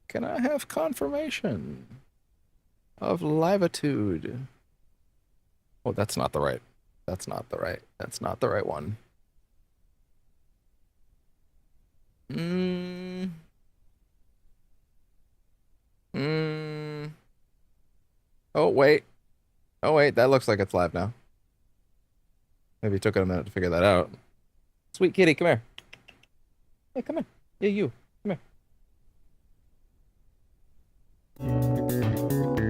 Can I have confirmation of livitude? Oh, that's not the right. That's not the right. That's not the right one. Oh, wait. Oh, wait. That looks like it's live now. Maybe it took it a minute to figure that out. Sweet kitty, come here. Hey, come here. Yeah, you. Come here.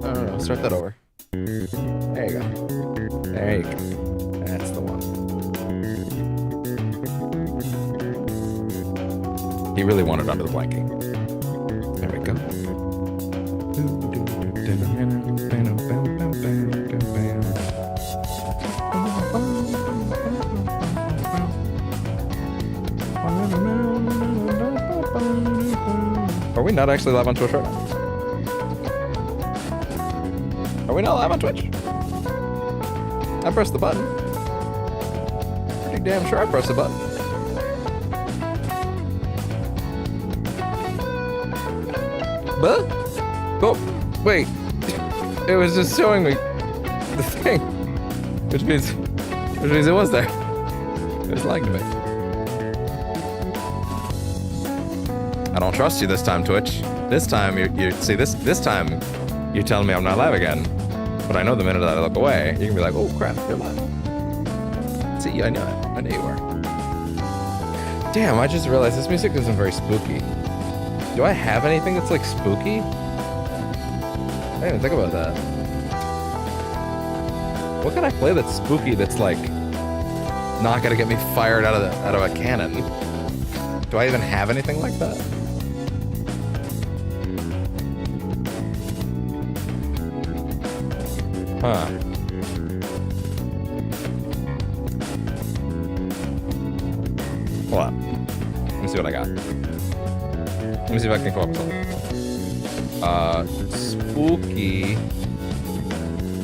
Oh, start that over. There you go. There you go. That's the one. He really wanted under the blanket. There we go. Are we not actually live on Twitch right now? Are we not live on Twitch? I pressed the button. Pretty damn sure I pressed the button. But? Oh, wait. It was just showing me the thing. Which means it was there. It was lying to me. I don't trust you this time, Twitch. This time, this time, you're telling me I'm not live again. But I know the minute that I look away, you can be like, oh crap, you're live. See, I knew it. I knew you were. Damn, I just realized this music isn't very spooky. Do I have anything that's like spooky? I didn't even think about that. What can I play that's spooky that's like not gonna get me fired out of a cannon? Do I even have anything like that? Huh. Hold on. Let me see what I got. Let me see if I can come up with something. Spooky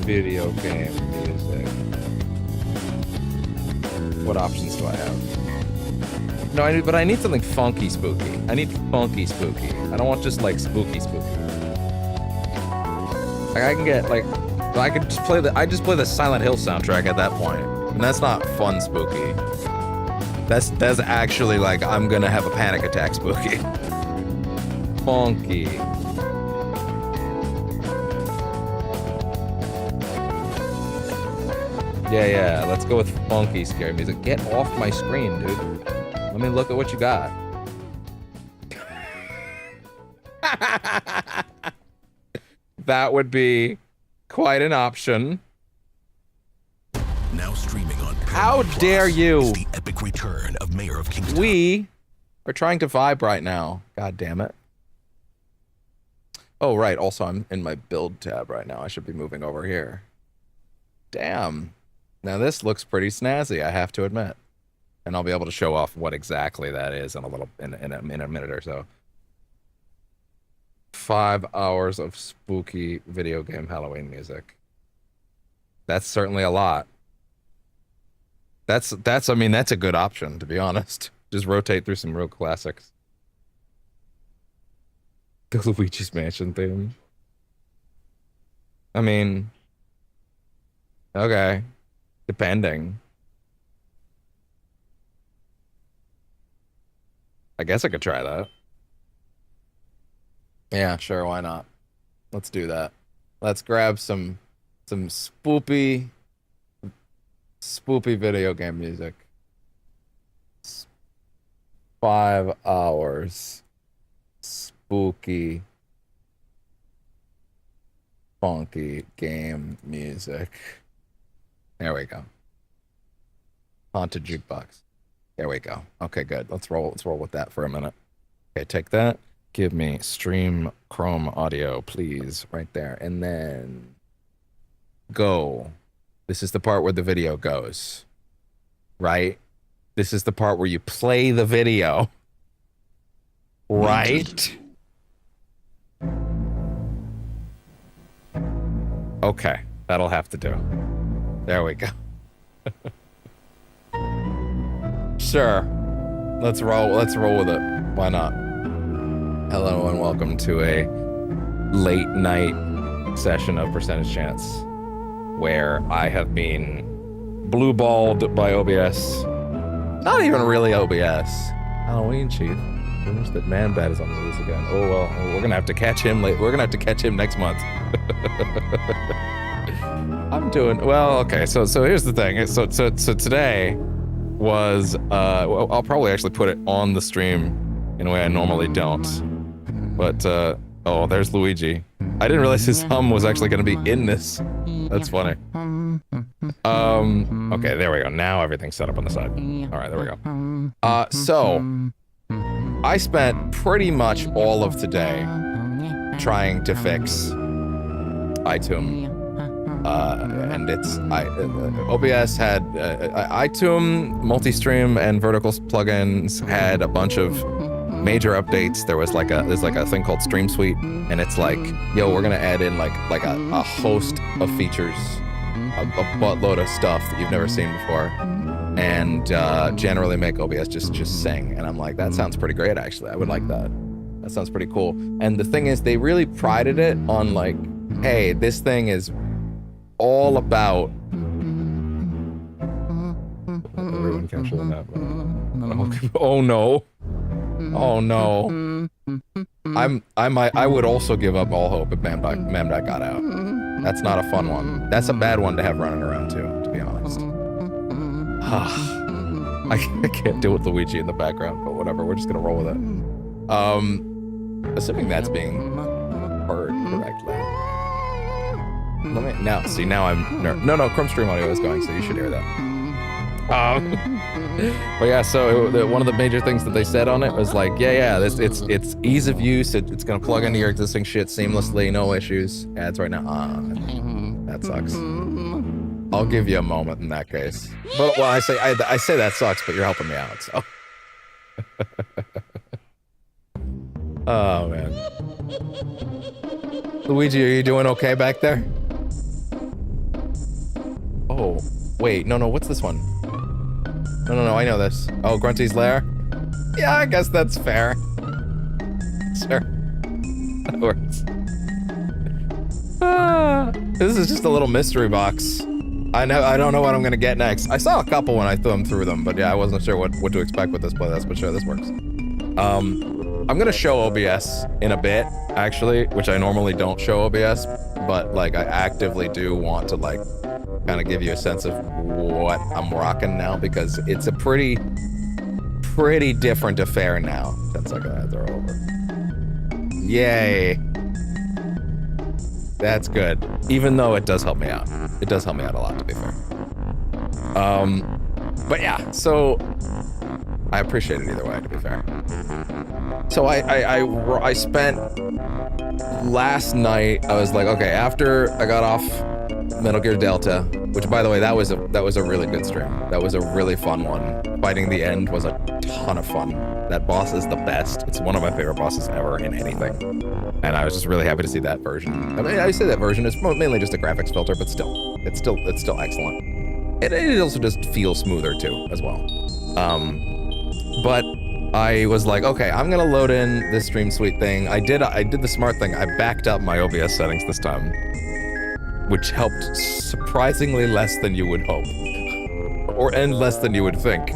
video game music. What options do I have? No, but I need something funky spooky. I need funky spooky. I don't want just like spooky spooky. Like I can get like, I could just play I just play the Silent Hill soundtrack at that point, and that's not fun spooky. That's actually like I'm gonna have a panic attack spooky. Funky. Yeah, let's go with funky scary music. Get off my screen, dude. Let me look at what you got. That would be quite an option. Now streaming on How dare you? Is the epic return of Mayor of Kingstown. We are trying to vibe right now. God damn it. Oh, right. Also, I'm in my build tab right now. I should be moving over here. Damn. Now this looks pretty snazzy, I have to admit. And I'll be able to show off what exactly that is in a minute or so. 5 hours of spooky video game Halloween music. That's certainly a lot. I mean, that's a good option, to be honest. Just rotate through some real classics. The Luigi's Mansion theme. I mean, okay. Depending. I guess I could try that. Yeah, sure, why not? Let's do that. Let's grab some spoopy video game music. 5 hours. Spooky. Funky game music. There we go. Haunted jukebox. There we go. Okay, good. Let's roll with that for a minute. Okay, take that. Give me stream Chrome audio, please, right there. And then go. This is the part where the video goes. Right? This is the part where you play the video. Right? Okay, that'll have to do. There we go. Sure. Let's roll with it. Why not? Hello and welcome to a late night session of Percentage Chance, where I have been blue-balled by OBS. Not even really OBS. Halloween Chief. Rumors that Man-Bat is on the loose again. Oh well, we're gonna have to catch him late. We're gonna have to catch him next month. I'm doing well. Okay, so here's the thing. So today was well, I'll probably actually put it on the stream in a way I normally don't. But oh, there's Luigi. I didn't realize his hum was actually going to be in this. That's funny. Okay, there we go. Now everything's set up on the side. All right, there we go. So I spent pretty much all of today trying to fix iTunes. And it's OBS had iTunes, Multistream, and Vertical plugins had a bunch of major updates. There's like a thing called Stream Suite, and it's like, yo, we're gonna add in like a host of features, a buttload of stuff that you've never seen before, and generally make OBS just sing. And I'm like, that sounds pretty great, actually. I would like that. That sounds pretty cool. And the thing is, they really prided it on like, hey, this thing is all about. Everyone capture the map. Oh no. Oh no. I would also give up all hope if Man-Bat got out. That's not a fun one. That's a bad one to have running around too, to be honest. I can't deal with Luigi in the background, but whatever, we're just gonna roll with it. Assuming that's being heard correctly. Let me now I'm no Chrome Stream audio is going, so you should hear that. But yeah, so one of the major things that they said on it was like, it's ease of use. It's gonna plug into your existing shit seamlessly, no issues. Yeah, it's right now. That sucks. I'll give you a moment in that case. But well, I say that sucks, but you're helping me out, so. Oh man. Luigi, are you doing okay back there? Oh, wait, no, what's this one? No, I know this. Oh, Grunty's Lair? Yeah, I guess that's fair. Sure. That works. This is just a little mystery box. I don't know what I'm gonna get next. I saw a couple when I thumbed through them, but yeah, I wasn't sure what to expect with this playtest, but sure, this works. I'm gonna show OBS in a bit, actually, which I normally don't show OBS, but like I actively do want to like kind of give you a sense of what I'm rocking now, because it's a pretty different affair now. 10 second ads are over. Yay. That's good. Even though it does help me out. It does help me out a lot, to be fair. But yeah, so I appreciate it either way, to be fair. So I spent last night, I was like, okay, after I got off Metal Gear Delta, which by the way, that was a really good stream. That was a really fun one. Fighting the end was a ton of fun. That boss is the best. It's one of my favorite bosses ever in anything. And I was just really happy to see that version. I mean, I say that version is mainly just a graphics filter, but still, it's still excellent. It also just feels smoother too, as well. But I was like, okay, I'm gonna load in this Stream Suite thing. I did the smart thing. I backed up my OBS settings this time, which helped surprisingly less than you would hope, and less than you would think.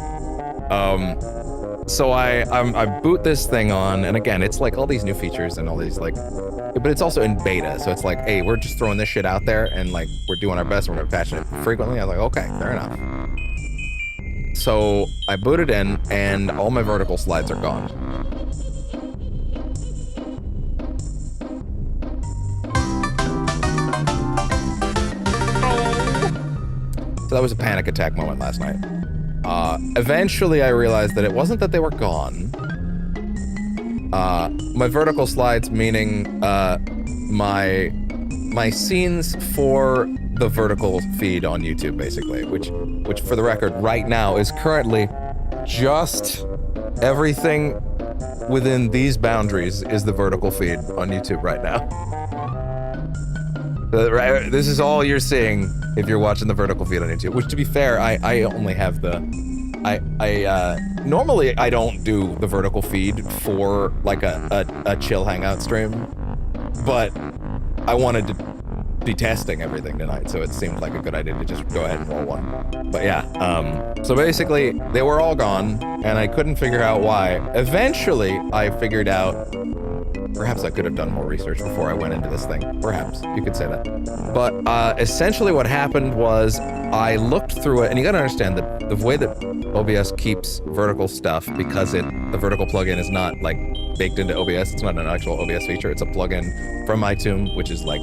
So I boot this thing on, and again, it's like all these new features and all these like, but it's also in beta, so it's like, hey, we're just throwing this shit out there, and like we're doing our best. We're gonna patch it frequently. I was like, okay, fair enough. So I booted in, and all my vertical slides are gone. So that was a panic attack moment last night. Eventually I realized that it wasn't that they were gone. My vertical slides, meaning my scenes for the vertical feed on YouTube, basically, which for the record right now is currently just everything within these boundaries is the vertical feed on YouTube right now. This is all you're seeing if you're watching the vertical feed on YouTube, which, to be fair, I only have the normally I don't do the vertical feed for like a chill Hangout stream, but I wanted to be testing everything tonight, so it seemed like a good idea to just go ahead and roll one. But yeah, so basically they were all gone, and I couldn't figure out why. Eventually, I figured out, perhaps I could have done more research before I went into this thing. Perhaps, you could say that. But essentially what happened was I looked through it, and you gotta understand that the way that OBS keeps vertical stuff, because the vertical plugin is not like baked into OBS, it's not an actual OBS feature, it's a plugin from iTunes, which is like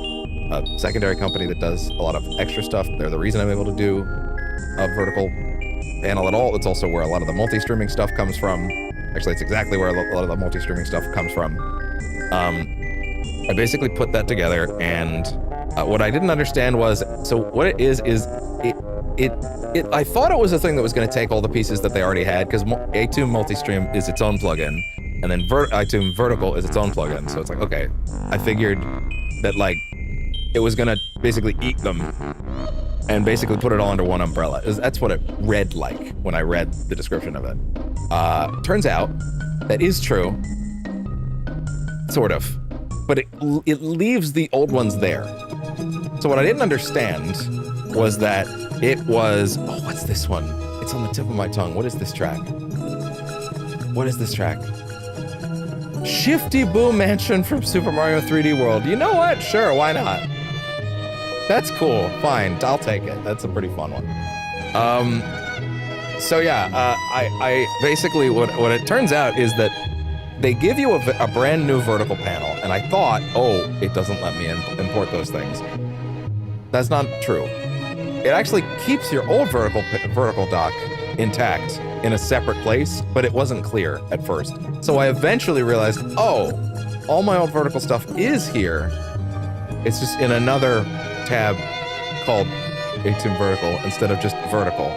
a secondary company that does a lot of extra stuff. They're the reason I'm able to do a vertical panel at all. It's also where a lot of the multi-streaming stuff comes from. Actually, it's exactly where a lot of the multi-streaming stuff comes from. I basically put that together, and what I didn't understand was, so what it is I thought it was a thing that was going to take all the pieces that they already had, because iTunes Multistream is its own plugin, and then iTunes Vertical is its own plugin. So it's like, okay, I figured that like it was gonna basically eat them and basically put it all under one umbrella. That's what it read like when I read the description of it. Turns out that is true, sort of, but it leaves the old ones there. So what I didn't understand was that it was, oh, what's this one? It's on the tip of my tongue. What is this track? What is this track? Shifty Boo Mansion from Super Mario 3D World. You know what? Sure, why not? That's cool. Fine, I'll take it. That's a pretty fun one. So yeah, I basically what it turns out is that they give you a brand new vertical panel, and I thought, oh, it doesn't let me import those things. That's not true. It actually keeps your old vertical dock intact in a separate place, but it wasn't clear at first. So I eventually realized, oh, all my old vertical stuff is here. It's just in another tab called iTunes Vertical instead of just vertical,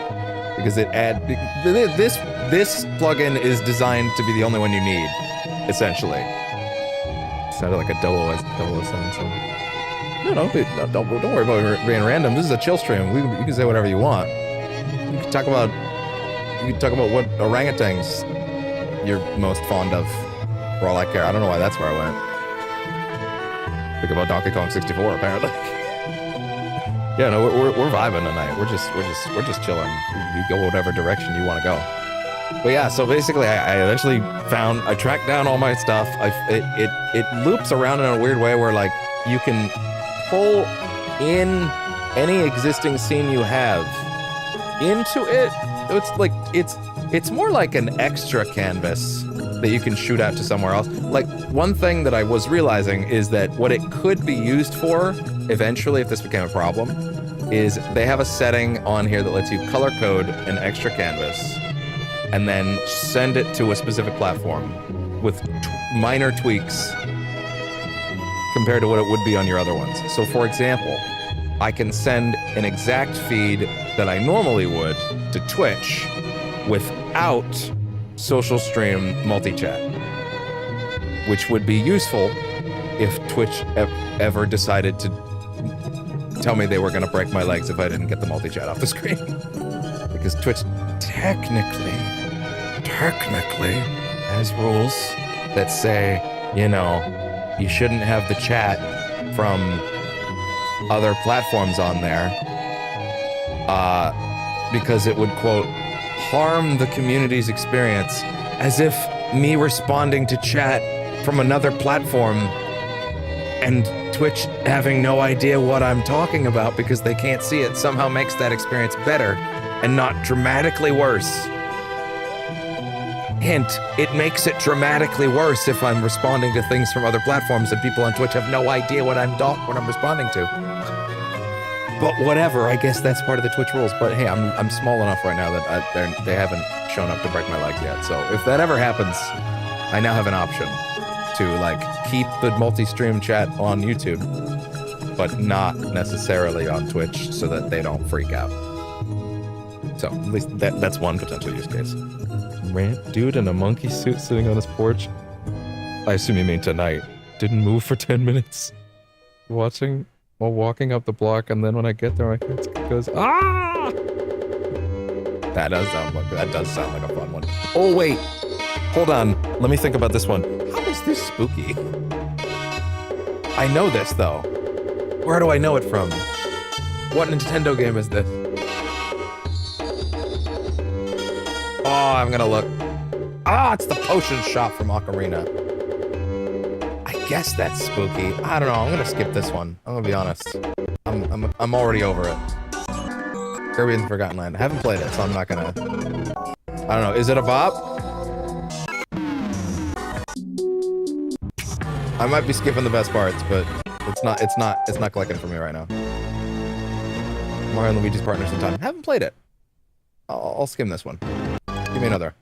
because this plugin is designed to be the only one you need, essentially. It sounded like a 007. No, don't worry about being random. This is a chill stream. You can say whatever you want. You can talk about what orangutans you're most fond of, for all I care. I don't know why that's where I went. Think about Donkey Kong 64, apparently. Yeah, no, we're vibing tonight. We're just chilling. You go whatever direction you want to go. But yeah, so basically, I eventually I tracked down all my stuff. It loops around in a weird way where like you can pull in any existing scene you have into it. It's like it's more like an extra canvas that you can shoot out to somewhere else. Like, one thing that I was realizing is that what it could be used for eventually, if this became a problem, is they have a setting on here that lets you color code an extra canvas and then send it to a specific platform with minor tweaks compared to what it would be on your other ones. So for example, I can send an exact feed that I normally would to Twitch without social stream multi-chat, which would be useful if Twitch ever decided to tell me they were going to break my legs if I didn't get the multi-chat off the screen. Because Twitch technically has rules that say, you know, you shouldn't have the chat from other platforms on there because it would, quote, harm the community's experience, as if me responding to chat from another platform and Twitch having no idea what I'm talking about because they can't see it somehow makes that experience better and not dramatically worse. Hint, it makes it dramatically worse if I'm responding to things from other platforms and people on Twitch have no idea what I'm responding to. But whatever, I guess that's part of the Twitch rules. But hey, I'm small enough right now that they haven't shown up to break my legs yet. So if that ever happens, I now have an option to like keep the multi-stream chat on YouTube, but not necessarily on Twitch, so that they don't freak out. So at least that's one potential use case. Rant dude in a monkey suit sitting on his porch. I assume you mean tonight. Didn't move for 10 minutes. Watching while walking up the block, and then when I get there, my kid goes, ah! That does sound like a fun one. Oh wait, hold on. Let me think about this one. How is this spooky? I know this though. Where do I know it from? What Nintendo game is this? Oh, I'm gonna look. Ah, it's the potion shop from Ocarina. I guess that's spooky. I don't know. I'm gonna skip this one. I'm gonna be honest. I'm already over it. Kirby and the Forgotten Land. I haven't played it, so I'm not gonna. I don't know. Is it a bop? I might be skipping the best parts, but it's not clicking for me right now. Mario and Luigi's Partners in Time. Haven't played it. I'll skim this one. Give me another.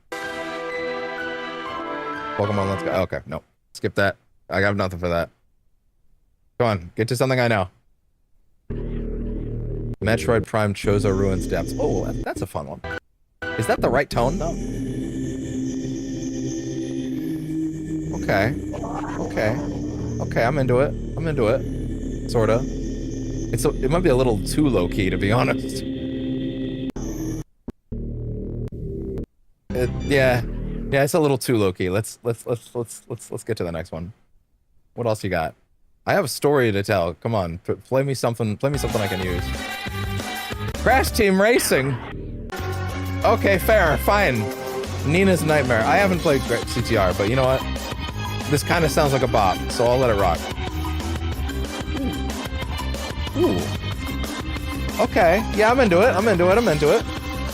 Pokemon Let's Go. Okay, no. Skip that. I got nothing for that. Come on, get to something I know. Metroid Prime Chozo Ruins Depths. Oh, that's a fun one. Is that the right tone, though? Okay, I'm into it. Sorta. It might be a little too low-key, to be honest. Yeah, it's a little too low-key. Let's get to the next one. What else you got? I have a story to tell. Come on, play me something I can use. Crash Team Racing. Okay, fair, fine. Nina's Nightmare. I haven't played CTR, but you know what? This kind of sounds like a bop, so I'll let it rock. Ooh. Okay, yeah, I'm into it.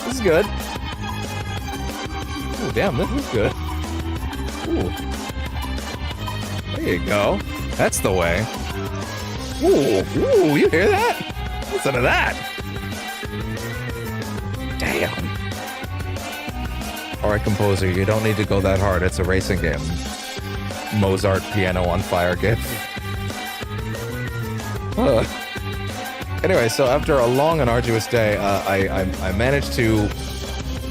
This is good. Ooh, damn, this is good. Ooh. There you go. That's the way. Ooh, you hear that? Listen to that. Damn. Alright, composer, you don't need to go that hard. It's a racing game. Mozart piano on fire gif. Anyway, so after a long and arduous day, I managed to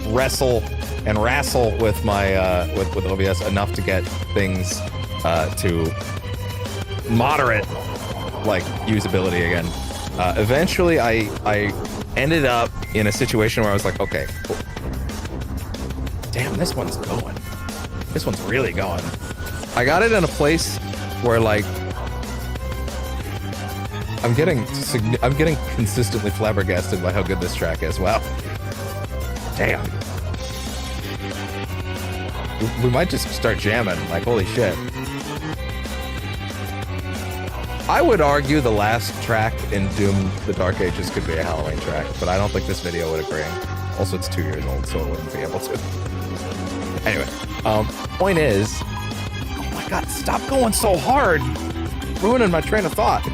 wrestle with my with OBS enough to get things to moderate like usability again. Eventually, I ended up in a situation where I was like, okay, cool. Damn, this one's going. This one's really going. I got it in a place where like I'm getting consistently flabbergasted by how good this track is. Wow. Damn. We might just start jamming. Like, holy shit. I would argue the last track in Doom The Dark Ages could be a Halloween track, but I don't think this video would agree. Also, it's 2 years old, so it wouldn't be able to. Anyway, point is... Oh my god, stop going so hard! Ruining my train of thought.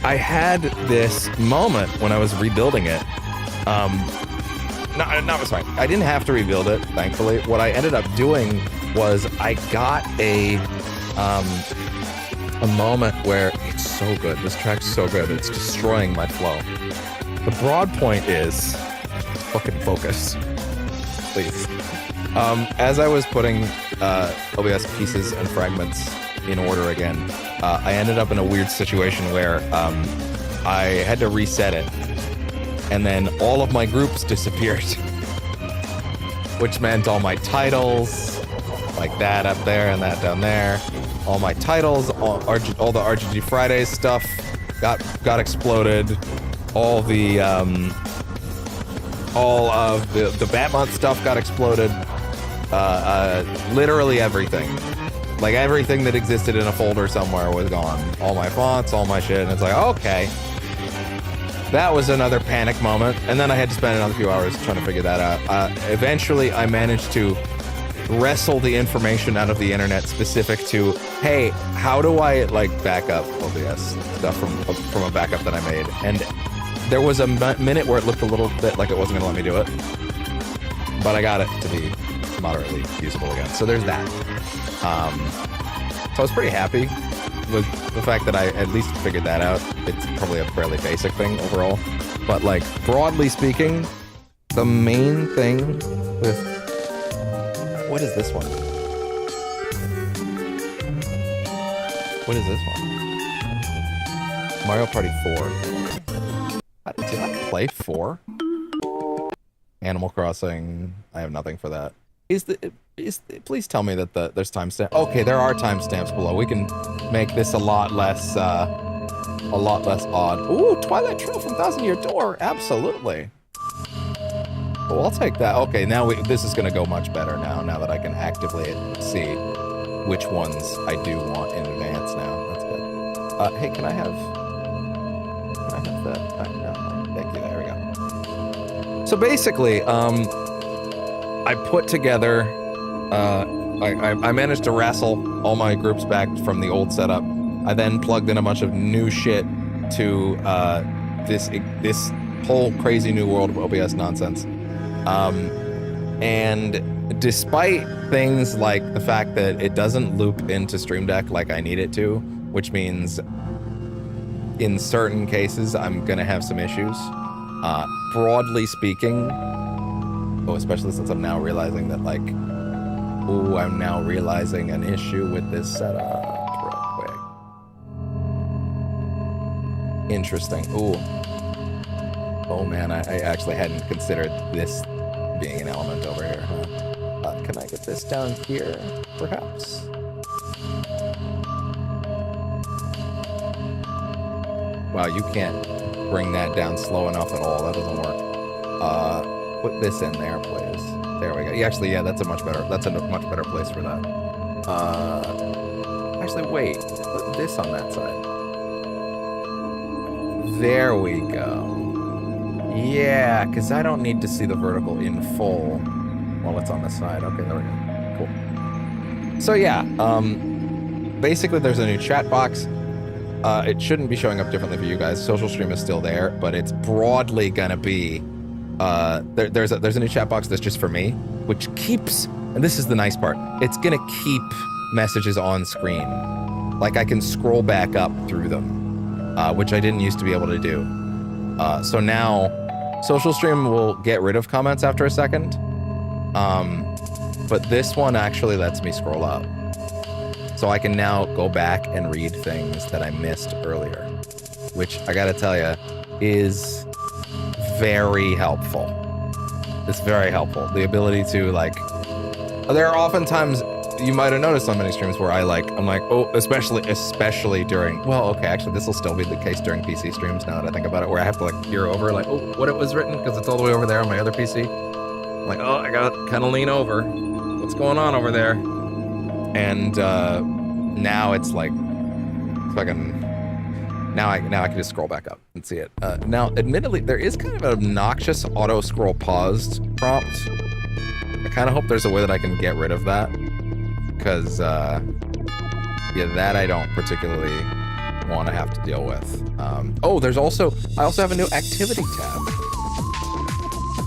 I had this moment when I was rebuilding it. Sorry. I didn't have to rebuild it, thankfully. What I ended up doing was I got a moment where it's so good. This track's so good. It's destroying my flow. The broad point is fucking focus, please. As I was putting OBS pieces and fragments in order again, I ended up in a weird situation where I had to reset it, and then all of my groups disappeared, which meant all my titles, like that up there and that down there, all my titles, all the RGG Fridays stuff got exploded, all of the Batmont stuff got exploded, literally everything. Like, everything that existed in a folder somewhere was gone. All my fonts, all my shit, and it's like, okay. That was another panic moment, and then I had to spend another few hours trying to figure that out. Eventually, I managed to wrestle the information out of the internet specific to, hey, how do I, like, back up OBS stuff from a backup that I made? And there was a minute where it looked a little bit like it wasn't going to let me do it, but I got it to be moderately usable again. So there's that. So I was pretty happy with the fact that I at least figured that out. It's probably a fairly basic thing overall, but like broadly speaking, the main thing with what is this one? What is this one? Mario Party 4. Did I play 4? Animal Crossing. I have nothing for that. Please tell me that there's timestamp. Okay, there are timestamps below. We can make this a lot less odd. Ooh, Twilight Trail from Thousand Year Door. Absolutely. Well, I'll take that. Okay, now this is gonna go much better now that I can actively see which ones I do want in advance now. That's good. Hey, can I have that? No, thank you. There we go. So basically, I put together, I managed to wrestle all my groups back from the old setup. I then plugged in a bunch of new shit to this whole crazy new world of OBS nonsense. And despite things like the fact that it doesn't loop into Stream Deck like I need it to, which means in certain cases I'm gonna have some issues. Broadly speaking, especially since I'm now realizing that I'm now realizing an issue with this setup real quick. Interesting. Ooh. Oh man, I actually hadn't considered this being an element over here, huh? Can I get this down here, perhaps? Wow, you can't bring that down slow enough at all. That doesn't work. Put this in there, please. There we go. Yeah, that's a much better place for that. Actually, wait. Put this on that side. There we go. Yeah, because I don't need to see the vertical in full while it's on the side. Okay, there we go. Cool. So yeah, basically there's a new chat box. It shouldn't be showing up differently for you guys. Social Stream is still there, but it's broadly gonna be there's a new chat box that's just for me, which keeps, and this is the nice part, it's gonna keep messages on screen. Like I can scroll back up through them, which I didn't used to be able to do. So now Social Stream will get rid of comments after a second, but this one actually lets me scroll up. So I can now go back and read things that I missed earlier, which I gotta tell you is very helpful. It's very helpful. The ability to there are often times you might have noticed on many streams where I'm like, oh, especially during, well, okay, actually this will still be the case during PC streams now that I think about it, where I have to peer over oh, what it was written, because it's all the way over there on my other PC. I'm like, oh, I gotta kind of lean over. What's going on over there? And now it's fucking. Now I can just scroll back up and see it. Now, admittedly, there is kind of an obnoxious auto scroll paused prompt. I kind of hope there's a way that I can get rid of that, because yeah, that I don't particularly want to have to deal with. Oh, I also have a new activity tab.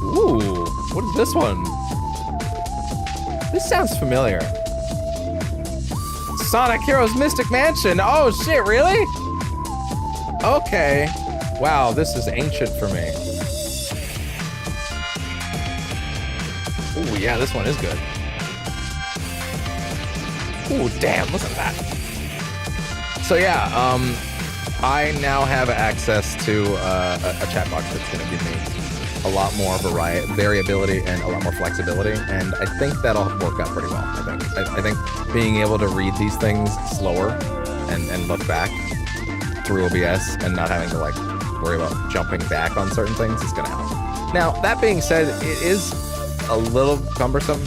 Ooh, what is this one? This sounds familiar. Sonic Heroes Mystic Mansion. Oh shit, really? Okay. Wow, this is ancient for me. Ooh, yeah, this one is good. Ooh, damn, look at that. So yeah, I now have access to a chat box that's gonna give me a lot more variability and a lot more flexibility, and I think that'll work out pretty well. I think being able to read these things slower and look back through OBS and not having to worry about jumping back on certain things is gonna help. Now, that being said, it is a little cumbersome.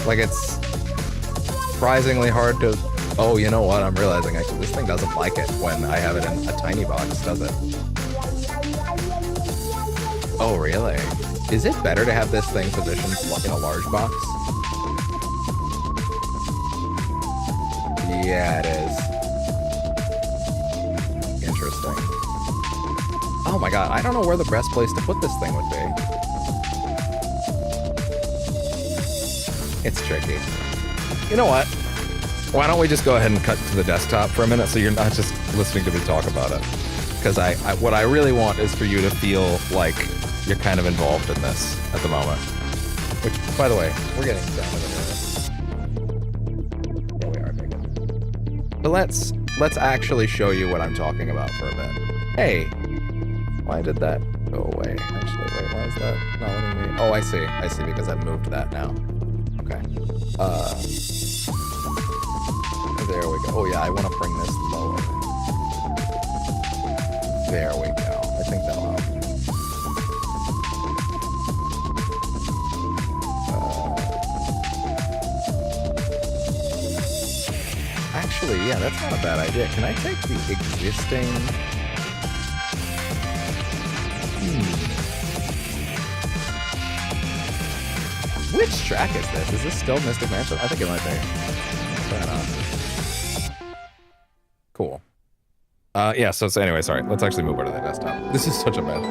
It's surprisingly hard to, oh, you know what, I'm realizing actually this thing doesn't like it when I have it in a tiny box, does it? Oh, really? Is it better to have this thing positioned in a large box? Yeah, it is. Interesting. Oh my god, I don't know where the best place to put this thing would be. It's tricky. You know what? Why don't we just go ahead and cut to the desktop for a minute so you're not just listening to me talk about it? Because what I really want is for you to feel like you're kind of involved in this at the moment. Which, by the way, we're getting down to the minute. Yeah, we are. Okay, good. But let's actually show you what I'm talking about for a bit. Hey, why did that go away. Actually, wait, why is that not letting me? Oh, I see, because I moved that now. Okay. There we go. Oh yeah, I want to bring this lower. There we go. I think that'll help. Actually, yeah, that's not a bad idea. Can I take the existing... Which track is this? Is this still Mystic Mansion? I think it might be. Fair enough. Cool. Yeah, so anyway, sorry. Let's actually move over to the desktop. This is such a mess.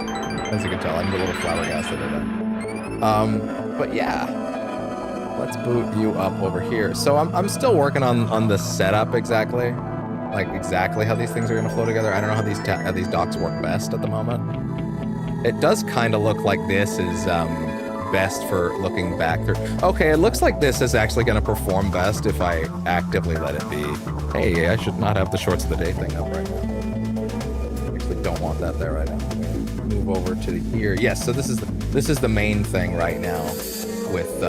As you can tell, I'm a little flabbergasted at it. But yeah. Let's boot you up over here. So I'm still working on the setup exactly. Like exactly how these things are gonna flow together. I don't know how these docks work best at the moment. It does kind of look like this is best for looking back through. Okay, it looks like this is actually gonna perform best if I actively let it be. Hey, I should not have the shorts of the day thing up right now. Actually don't want that there right now. Move over to here. Yes, so this is the main thing right now with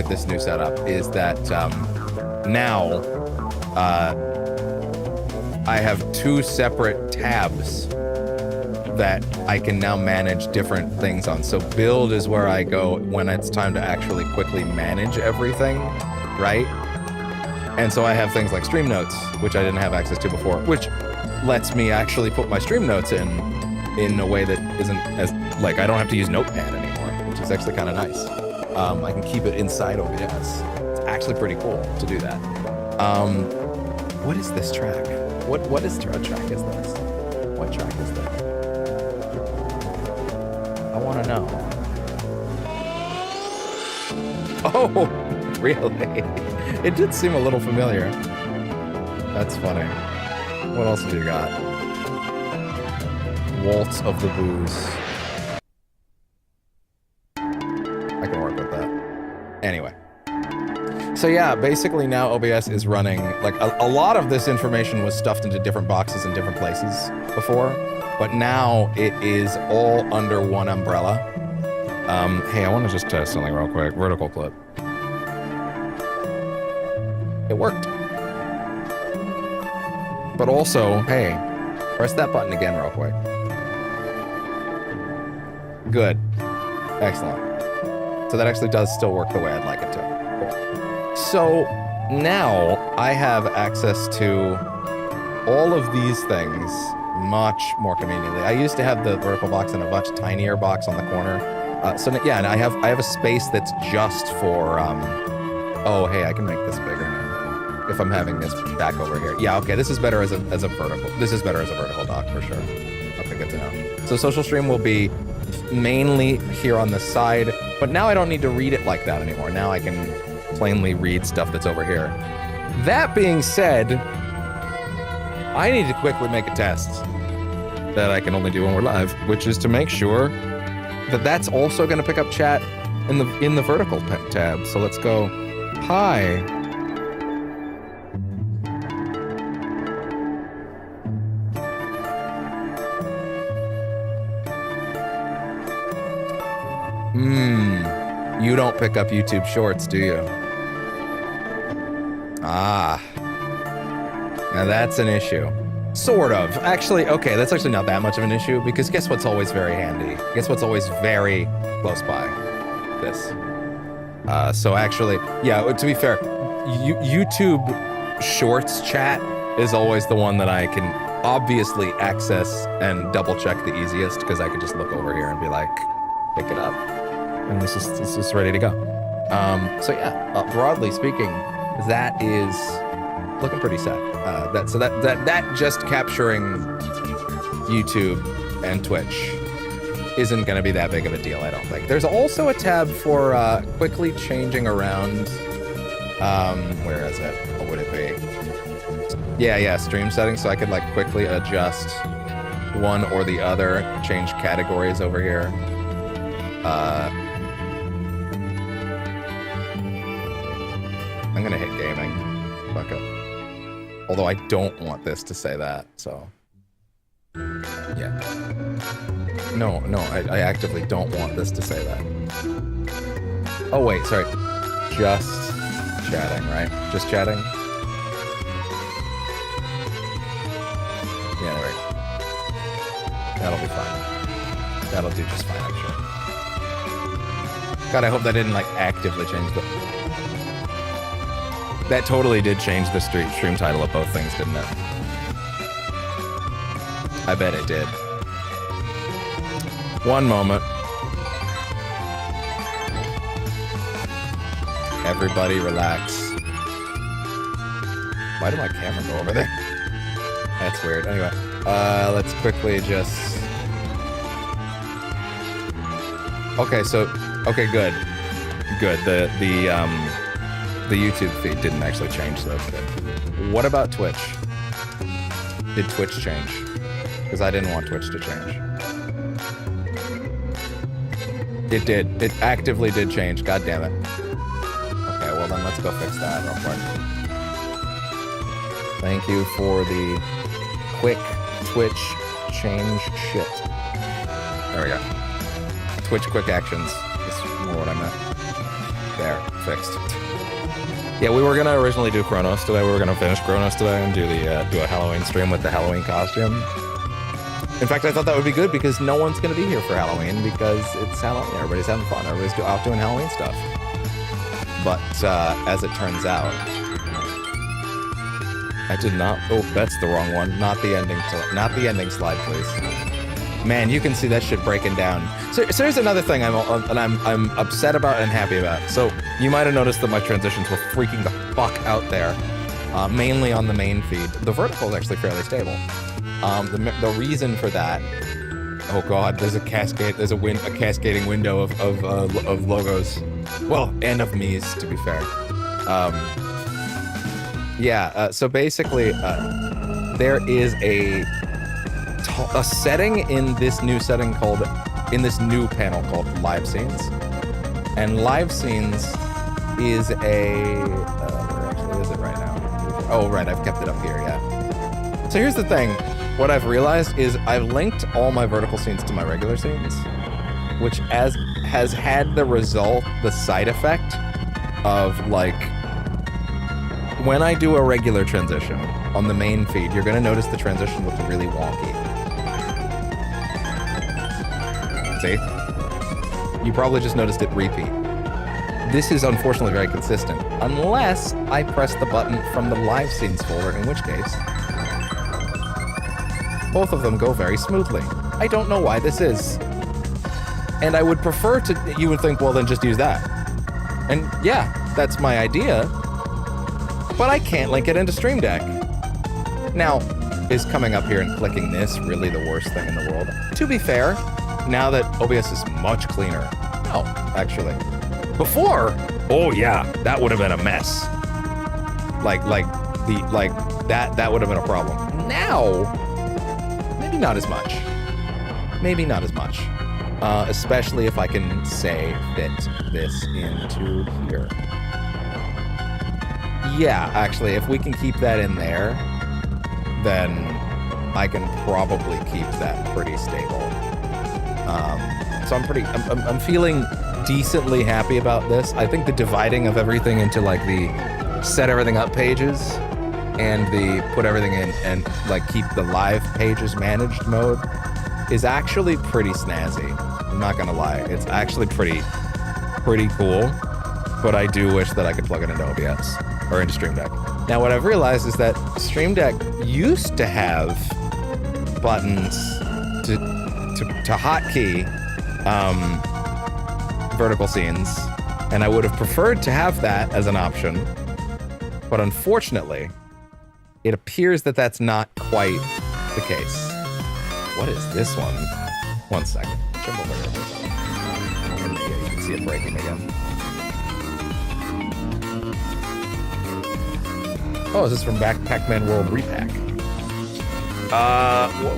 this new setup is that now I have two separate tabs that I can now manage different things on. So build is where I go when it's time to actually quickly manage everything, right? And so I have things like stream notes, which I didn't have access to before, which lets me actually put my stream notes in a way that isn't as, like, I don't have to use Notepad anymore, which is actually kind of nice. I can keep it inside OBS. It's actually pretty cool to do that. What is this track? What track is this? What track is this? I want to know. Oh, really? It did seem a little familiar. That's funny. What else do you got? Waltz of the Booze. I can work with that. Anyway. So yeah, basically now OBS is running, like a lot of this information was stuffed into different boxes in different places before, but now it is all under one umbrella. Hey, I want to just test something real quick. Vertical clip. It worked. But also, hey, press that button again real quick. Good. Excellent. So that actually does still work the way I'd like it to. Cool. So now I have access to all of these things much more conveniently. I used to have the vertical box in a much tinier box on the corner. So yeah, and I have a space that's just for, oh, hey, I can make this bigger now. If I'm having this back over here. Yeah, okay, this is better as a vertical. This is better as a vertical dock for sure. Okay, good to know. So social stream will be mainly here on the side, but now I don't need to read it like that anymore. Now I can plainly read stuff that's over here. That being said, I need to quickly make a test that I can only do when we're live, which is to make sure that that's also going to pick up chat in the vertical tab. So let's go, hi. You don't pick up YouTube Shorts, do you? Ah. Now that's an issue. Sort of. Actually, okay, that's actually not that much of an issue, because guess what's always very handy? Guess what's always very close by? This. So actually, yeah, to be fair, YouTube Shorts chat is always the one that I can obviously access and double check the easiest, because I can just look over here and be like, pick it up. And this is ready to go. So yeah, broadly speaking, that is looking pretty set. That just capturing YouTube and Twitch isn't going to be that big of a deal, I don't think. There's also a tab for quickly changing around. Where is it? What would it be? Yeah, stream settings. So I could like quickly adjust one or the other, change categories over here. I'm gonna hit gaming. Fuck it. Although I don't want this to say that, so yeah. No, I actively don't want this to say that. Oh, wait, sorry. Just chatting, right? Just chatting? Yeah, right. That'll be fine. That'll do just fine, I'm sure. God, I hope that didn't, like, actively change the... That totally did change the stream title of both things, didn't it? I bet it did. One moment. Everybody relax. Why did my camera go over there? That's weird. Anyway, let's quickly just... Okay, so... Okay, good. Good. The YouTube feed didn't actually change, so that's good. What about Twitch? Did Twitch change? Because I didn't want Twitch to change. It did. It actively did change. God damn it. Okay, well then let's go fix that real quick. Thank you for the quick Twitch change shit. There we go. Twitch quick actions. That's more what I meant. There, fixed. Yeah, we were gonna originally do Chronos today. We were gonna finish Chronos today and do the do a Halloween stream with the Halloween costume. In fact, I thought that would be good because no one's gonna be here for Halloween because it's Halloween. Everybody's having fun. Everybody's out doing Halloween stuff. But as it turns out, I did not. Oh, that's the wrong one. Not the ending. Not the ending slide, please. Man, you can see that shit breaking down. So here's another thing I'm upset about and happy about. So you might have noticed that my transitions were freaking the fuck out there, mainly on the main feed. The vertical is actually fairly stable. The reason for that, oh god, there's a cascade. There's a cascading window of logos, well, and of me's to be fair. Yeah. So basically, there is a setting in this new panel called live scenes, and live scenes is where actually is it right now? Oh right, I've kept it up here. Yeah. So here's the thing. What I've realized is I've linked all my vertical scenes to my regular scenes, which has had the side effect of, like, when I do a regular transition on the main feed, you're gonna notice the transition looks really wonky. See? You probably just noticed it repeat. This is unfortunately very consistent, unless I press the button from the live scenes folder, in which case both of them go very smoothly. I don't know why this is. And I would prefer to, you would think, well then just use that. And yeah, that's my idea, but I can't link it into Stream Deck. Now, is coming up here and clicking this really the worst thing in the world? To be fair, now that OBS is much cleaner. No, actually. Before, oh yeah, that would have been a mess. That would have been a problem. Now, maybe not as much. Maybe not as much. Especially if I can, say, fit this into here. Yeah, actually, if we can keep that in there, then I can probably keep that pretty stable. So I'm feeling decently happy about this. I think the dividing of everything into, like, the set everything up pages and the put everything in and, like, keep the live pages managed mode is actually pretty snazzy. I'm not gonna lie. It's actually pretty cool, but I do wish that I could plug it into OBS or into Stream Deck. Now, what I've realized is that Stream Deck used to have buttons to hotkey vertical scenes, and I would have preferred to have that as an option, but unfortunately, it appears that that's not quite the case. What is this one? 1 second. Jump over here. Yeah, you can see it breaking again. Oh, is this from Pac-Man World Repack?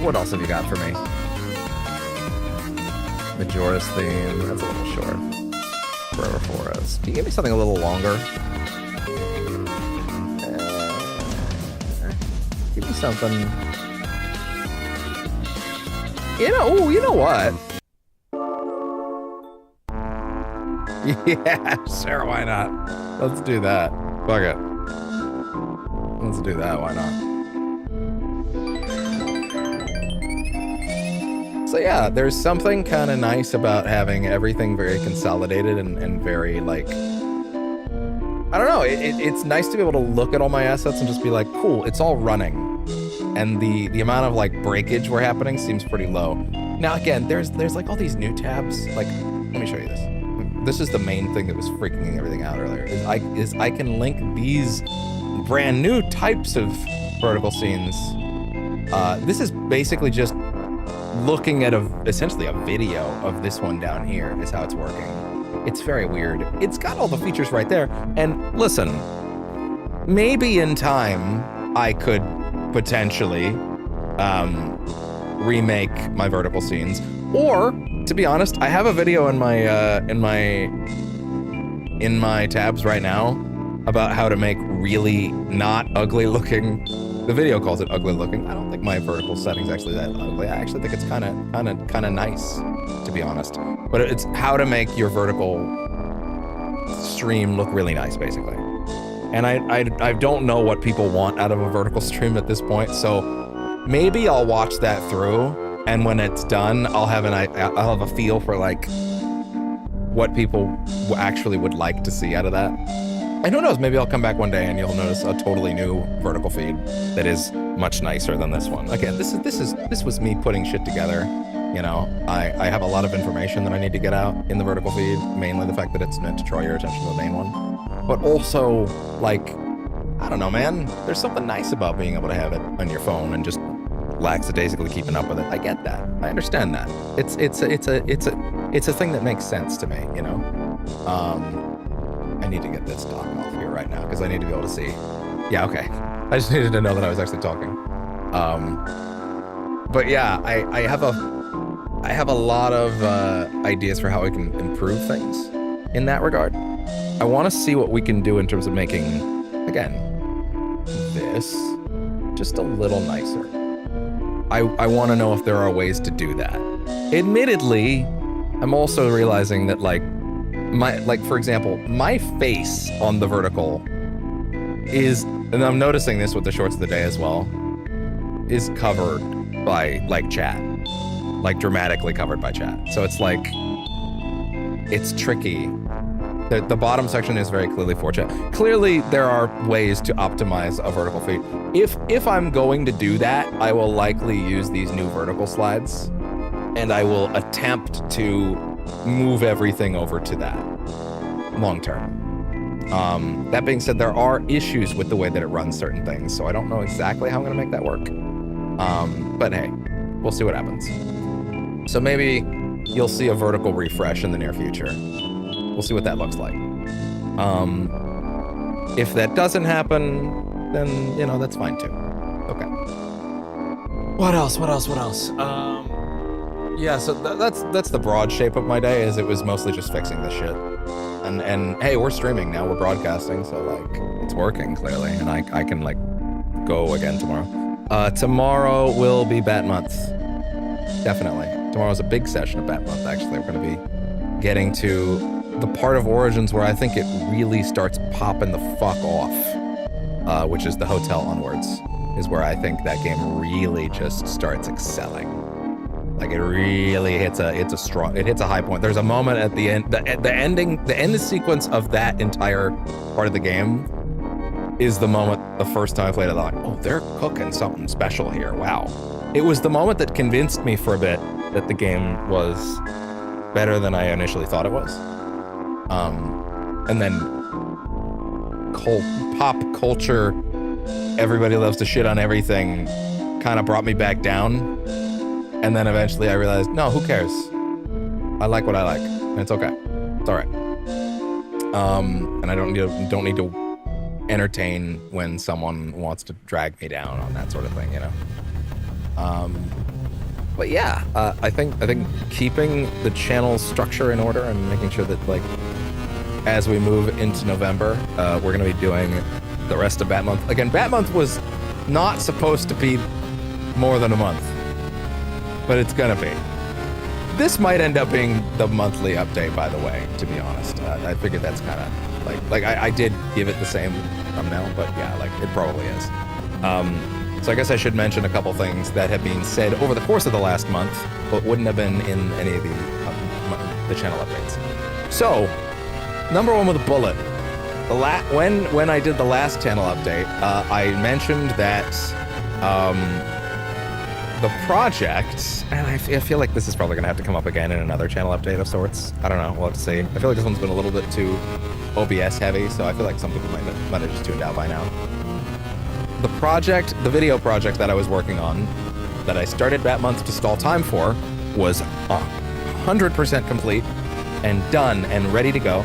What else have you got for me? Majora's theme. That's a little short. Forever Forest. Can you give me something a little longer? Give me something. You know what? Yeah, sure, why not? Let's do that. Fuck it. Let's do that, why not? So yeah, there's something kind of nice about having everything very consolidated and very like, I don't know, it's nice to be able to look at all my assets and just be like, cool, it's all running. And the amount of like breakage we're happening seems pretty low. Now again, there's like all these new tabs, like, let me show you this. This is the main thing that was freaking everything out earlier, is I can link these brand new types of vertical scenes. This is basically just looking at essentially a video of this one down here is how it's working. It's very weird. It's got all the features right there. And listen, maybe in time I could potentially remake my vertical scenes, or to be honest, I have a video in my tabs right now about how to make really not ugly looking. The video calls it ugly looking. I don't think my vertical setting's actually that ugly. I actually think it's kind of nice, to be honest. But it's how to make your vertical stream look really nice, basically. And I don't know what people want out of a vertical stream at this point, so maybe I'll watch that through, and when it's done, I'll have a feel for like what people actually would like to see out of that. And who knows, maybe I'll come back one day and you'll notice a totally new vertical feed that is much nicer than this one. Again, this was me putting shit together. You know, I have a lot of information that I need to get out in the vertical feed, mainly the fact that it's meant to draw your attention to the main one. But also, like, I don't know, man, there's something nice about being able to have it on your phone and just lackadaisically keeping up with it. I get that. I understand that. It's a thing that makes sense to me, you know? I need to get this dock off here right now because I need to be able to see. Yeah, okay. I just needed to know that I was actually talking. But yeah, I have a lot of ideas for how we can improve things in that regard. I want to see what we can do in terms of making, again, this just a little nicer. I want to know if there are ways to do that. Admittedly, I'm also realizing that like for example, my face on the vertical is, and I'm noticing this with the shorts of the day as well, is covered by like chat, like dramatically covered by chat. So it's like, it's tricky. The bottom section is very clearly for chat. Clearly, there are ways to optimize a vertical feed. If I'm going to do that, I will likely use these new vertical slides, and I will attempt to move everything over to that long term. That being said, there are issues with the way that it runs certain things, so I don't know exactly how I'm going to make that work. But hey, we'll see what happens. So maybe you'll see a vertical refresh in the near future. We'll see what that looks like. If that doesn't happen, then, you know, that's fine too. Okay. What else? Yeah, so that's the broad shape of my day, is it was mostly just fixing this shit. And hey, we're streaming now, we're broadcasting, so like, it's working clearly, and I can like go again tomorrow. Tomorrow will be Bat Month. Definitely. Tomorrow's a big session of Bat Month, actually. We're gonna be getting to the part of Origins where I think it really starts popping the fuck off, which is the Hotel Onwards, is where I think that game really just starts excelling. Like it really hits a high point. There's a moment at the end, the end sequence of that entire part of the game is the moment the first time I played it, I'm like, oh, they're cooking something special here. Wow. It was the moment that convinced me for a bit that the game was better than I initially thought it was. And then pop culture, everybody loves to shit on everything, kind of brought me back down. And then eventually I realized, no, who cares? I like what I like, and it's okay. It's all right. And I don't need to entertain when someone wants to drag me down on that sort of thing, you know. But yeah, I think keeping the channel structure in order and making sure that like as we move into November, we're gonna be doing the rest of Bat Month. Again, Bat Month was not supposed to be more than a month, but it's gonna be. This might end up being the monthly update, by the way, to be honest. I figured that's kind of like I did give it the same thumbnail, but yeah, like it probably is. So I guess I should mention a couple things that have been said over the course of the last month, but wouldn't have been in any of the channel updates. So, number one with a bullet. When I did the last channel update, I mentioned that the project, and I feel like this is probably going to have to come up again in another channel update of sorts. I don't know. We'll have to see. I feel like this one's been a little bit too OBS heavy, so I feel like some people might have just tuned out by now. The project, the video project that I was working on, that I started that month to stall time for, was 100% complete and done and ready to go.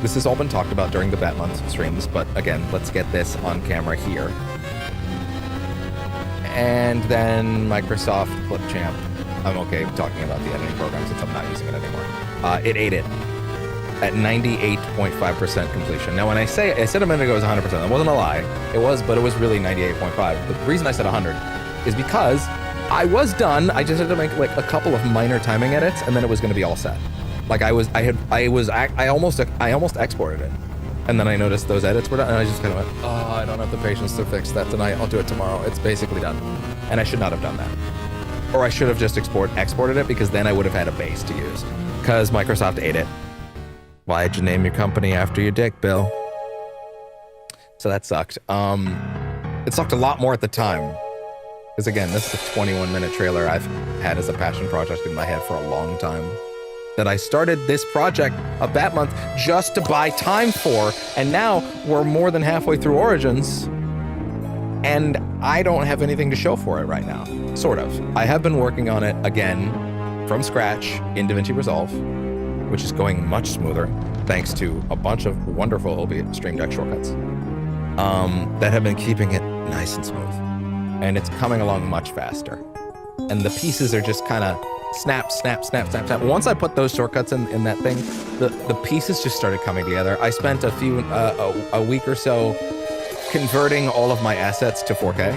This has all been talked about during the Bat Month streams, but again, let's get this on camera here. And then Microsoft Clipchamp. I'm okay talking about the editing program since I'm not using it anymore. It ate it at 98.5% completion. Now, when I said a minute ago it was 100%, that wasn't a lie. It was, but it was really 98.5. The reason I said 100 is because I was done. I just had to make like a couple of minor timing edits, and then it was going to be all set. Like I almost exported it, and then I noticed those edits were done, and I just kind of went, oh, I don't have the patience to fix that tonight. I'll do it tomorrow. It's basically done, and I should not have done that, or I should have just exported it, because then I would have had a base to use. Because Microsoft ate it. Why'd you name your company after your dick, Bill? So that sucked. It sucked a lot more at the time, because again, this is a 21-minute trailer I've had as a passion project in my head for a long time. That I started this project of Bat Month just to buy time for, and now we're more than halfway through Origins, and I don't have anything to show for it right now. Sort of. I have been working on it again from scratch in DaVinci Resolve, which is going much smoother thanks to a bunch of wonderful OBS Stream Deck shortcuts that have been keeping it nice and smooth, and it's coming along much faster, and the pieces are just kind of snap, snap, snap, snap, snap. Once I put those shortcuts in that thing, the pieces just started coming together. I spent a week or so converting all of my assets to 4K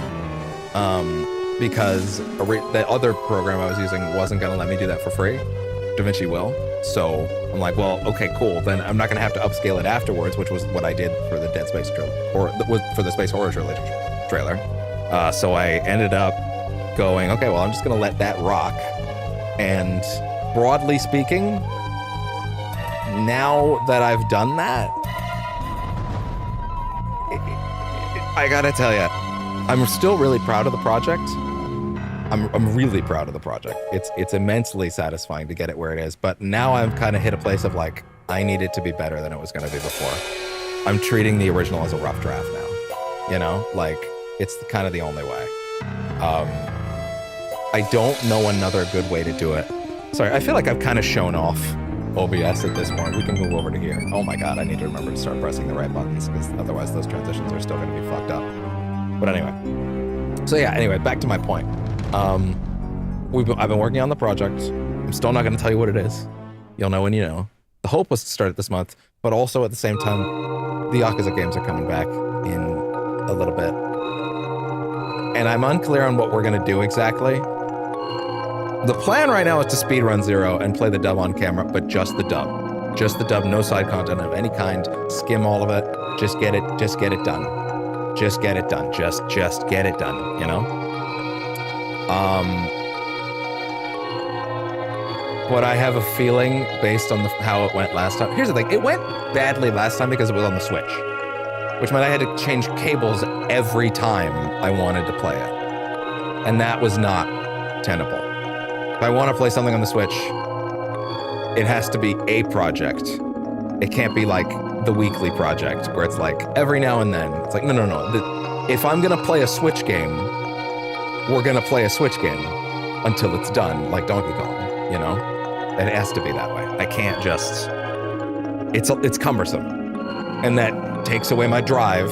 because the other program I was using wasn't going to let me do that for free. DaVinci will. So I'm like, well, okay, cool. Then I'm not going to have to upscale it afterwards, which was what I did for the Dead Space trailer, or for the Space Horror Trilogy trailer. So I ended up going, okay, well, I'm just going to let that rock. And broadly speaking, now that I've done that, I gotta tell you, I'm still really proud of the project. I'm really proud of the project. It's immensely satisfying to get it where it is, but now I've kind of hit a place of like, I need it to be better than it was gonna be before. I'm treating the original as a rough draft now, you know? Like, it's kind of the only way. I don't know another good way to do it. Sorry, I feel like I've kind of shown off OBS at this point. We can move over to here. Oh my god, I need to remember to start pressing the right buttons, because otherwise those transitions are still going to be fucked up. But anyway. So yeah, anyway, back to my point. I've been working on the project. I'm still not going to tell you what it is. You'll know when you know. The hope was to start it this month, but also at the same time, the Yakuza games are coming back in a little bit. And I'm unclear on what we're going to do exactly. The plan right now is to speedrun 0 and play the dub on camera, but just the dub. Just the dub, no side content of any kind. Skim all of it. Just get it done. Just get it done. Just get it done, you know? But I have a feeling, based on how it went last time. Here's the thing, it went badly last time because it was on the Switch, which meant I had to change cables every time I wanted to play it. And that was not tenable. If I want to play something on the Switch, it has to be a project. It can't be like the weekly project where it's like every now and then. It's like, no. If I'm going to play a Switch game, we're going to play a Switch game until it's done, like Donkey Kong, you know? It has to be that way. I can't just... It's cumbersome. And that takes away my drive,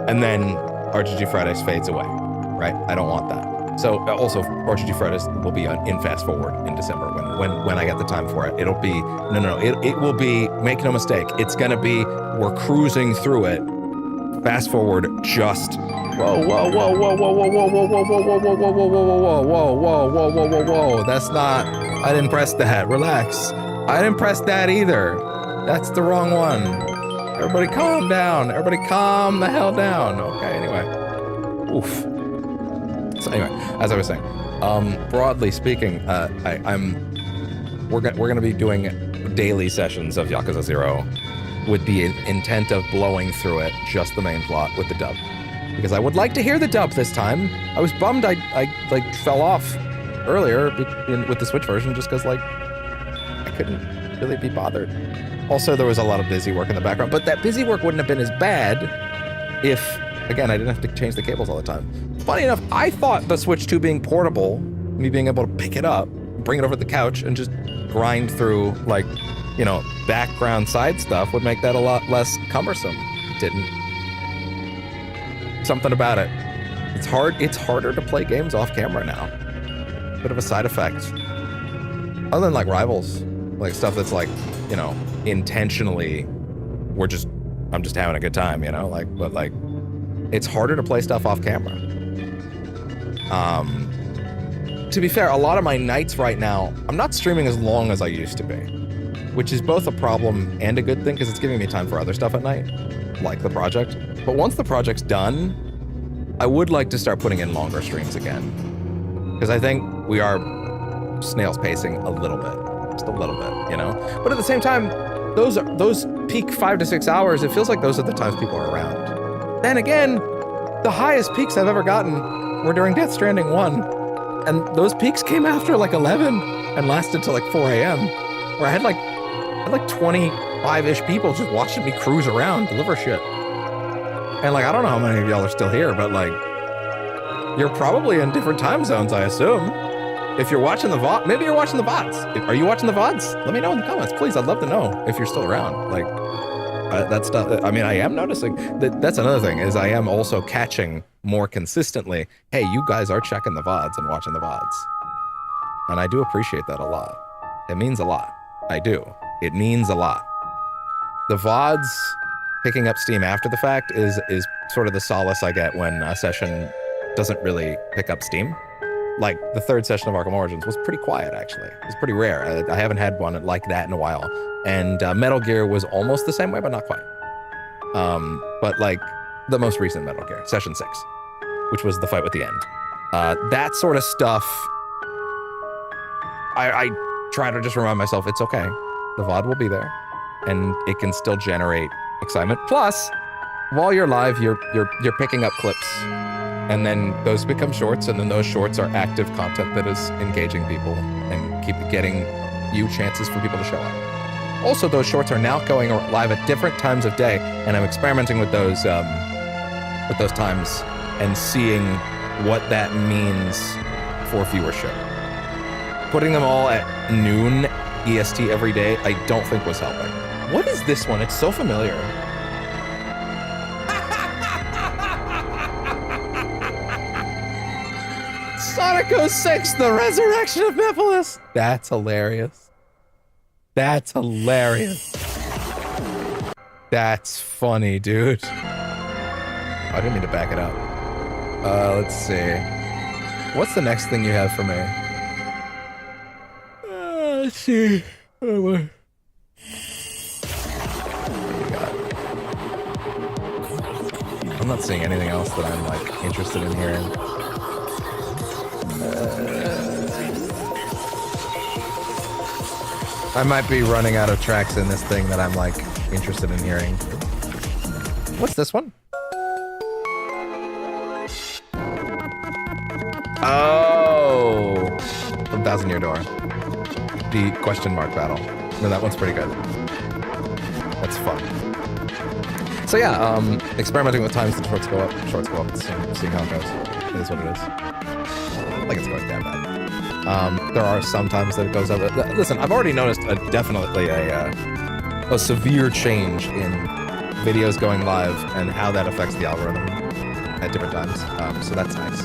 and then RGG Fridays fades away, right? I don't want that. So also, RGG Fridays will be in fast forward in December when I get the time for it. It'll be it will be, make no mistake, it's gonna be, we're cruising through it. Fast forward, just whoa. That's not I didn't press that. Relax. I didn't press that either. That's the wrong one. Everybody calm down. Everybody calm the hell down. Okay, anyway. Oof. So anyway, as I was saying, broadly speaking, we're gonna be doing daily sessions of Yakuza 0 with the intent of blowing through it, just the main plot with the dub. Because I would like to hear the dub this time. I was bummed I like fell off earlier with the Switch version just because like I couldn't really be bothered. Also, there was a lot of busy work in the background, but that busy work wouldn't have been as bad if, again, I didn't have to change the cables all the time. Funny enough, I thought the Switch 2 being portable, me being able to pick it up, bring it over to the couch, and just grind through, like, you know, background side stuff would make that a lot less cumbersome. It didn't. Something about it. It's harder to play games off camera now. Bit of a side effect. Other than, like, Rivals, like, stuff that's, like, you know, intentionally, I'm just having a good time, you know, like, but like, it's harder to play stuff off camera. To be fair, a lot of my nights right now, I'm not streaming as long as I used to be, which is both a problem and a good thing because it's giving me time for other stuff at night, like the project. But once the project's done, I would like to start putting in longer streams again, because I think we are snail's pacing a little bit. Just a little bit, you know? But at the same time, those peak 5 to 6 hours, it feels like those are the times people are around. Then again, the highest peaks I've ever gotten were during Death Stranding 1. And those peaks came after like 11 and lasted till like 4 a.m. Where I had like 25-ish people just watching me cruise around, deliver shit. And like, I don't know how many of y'all are still here, but like, you're probably in different time zones, I assume. If you're watching the VOD, maybe you're watching the VODs. Are you watching the VODs? Let me know in the comments, please. I'd love to know if you're still around. Like, that stuff. I mean, I am noticing that's another thing is I am also catching more consistently. Hey, you guys are checking the VODs and watching the VODs, and I do appreciate that a lot. It means a lot. I do. It means a lot. The VODs picking up steam after the fact is sort of the solace I get when a session doesn't really pick up steam. Like, the third session of Arkham Origins was pretty quiet, actually. It was pretty rare. I haven't had one like that in a while. And Metal Gear was almost the same way, but not quite. But, like, the most recent Metal Gear, Session 6, which was the fight with the end. That sort of stuff, I try to just remind myself, it's okay. The VOD will be there, and it can still generate excitement. Plus, while you're live, you're picking up clips. And then those become shorts, and then those shorts are active content that is engaging people and keep getting you chances for people to show up. Also, those shorts are now going live at different times of day, and I'm experimenting with those times and seeing what that means for viewership. Putting them all at noon EST every day, I don't think was helping. What is this one? It's so familiar. Sonic 06, The Resurrection of Mephiles. That's hilarious. That's hilarious. That's funny, dude. I didn't mean to back it up. Let's see. What's the next thing you have for me? Let's see. What do you got? I'm not seeing anything else that I'm like interested in hearing. I might be running out of tracks in this thing that I'm like interested in hearing. What's this one? Oh, from Thousand Year Door. The question mark battle. No, that one's pretty good. That's fun. So yeah, experimenting with times the shorts go up, seeing how it goes. It is what it is. I don't think it's going that bad. There are some times that it goes up. Listen, I've already noticed definitely a severe change in videos going live and how that affects the algorithm at different times. So that's nice.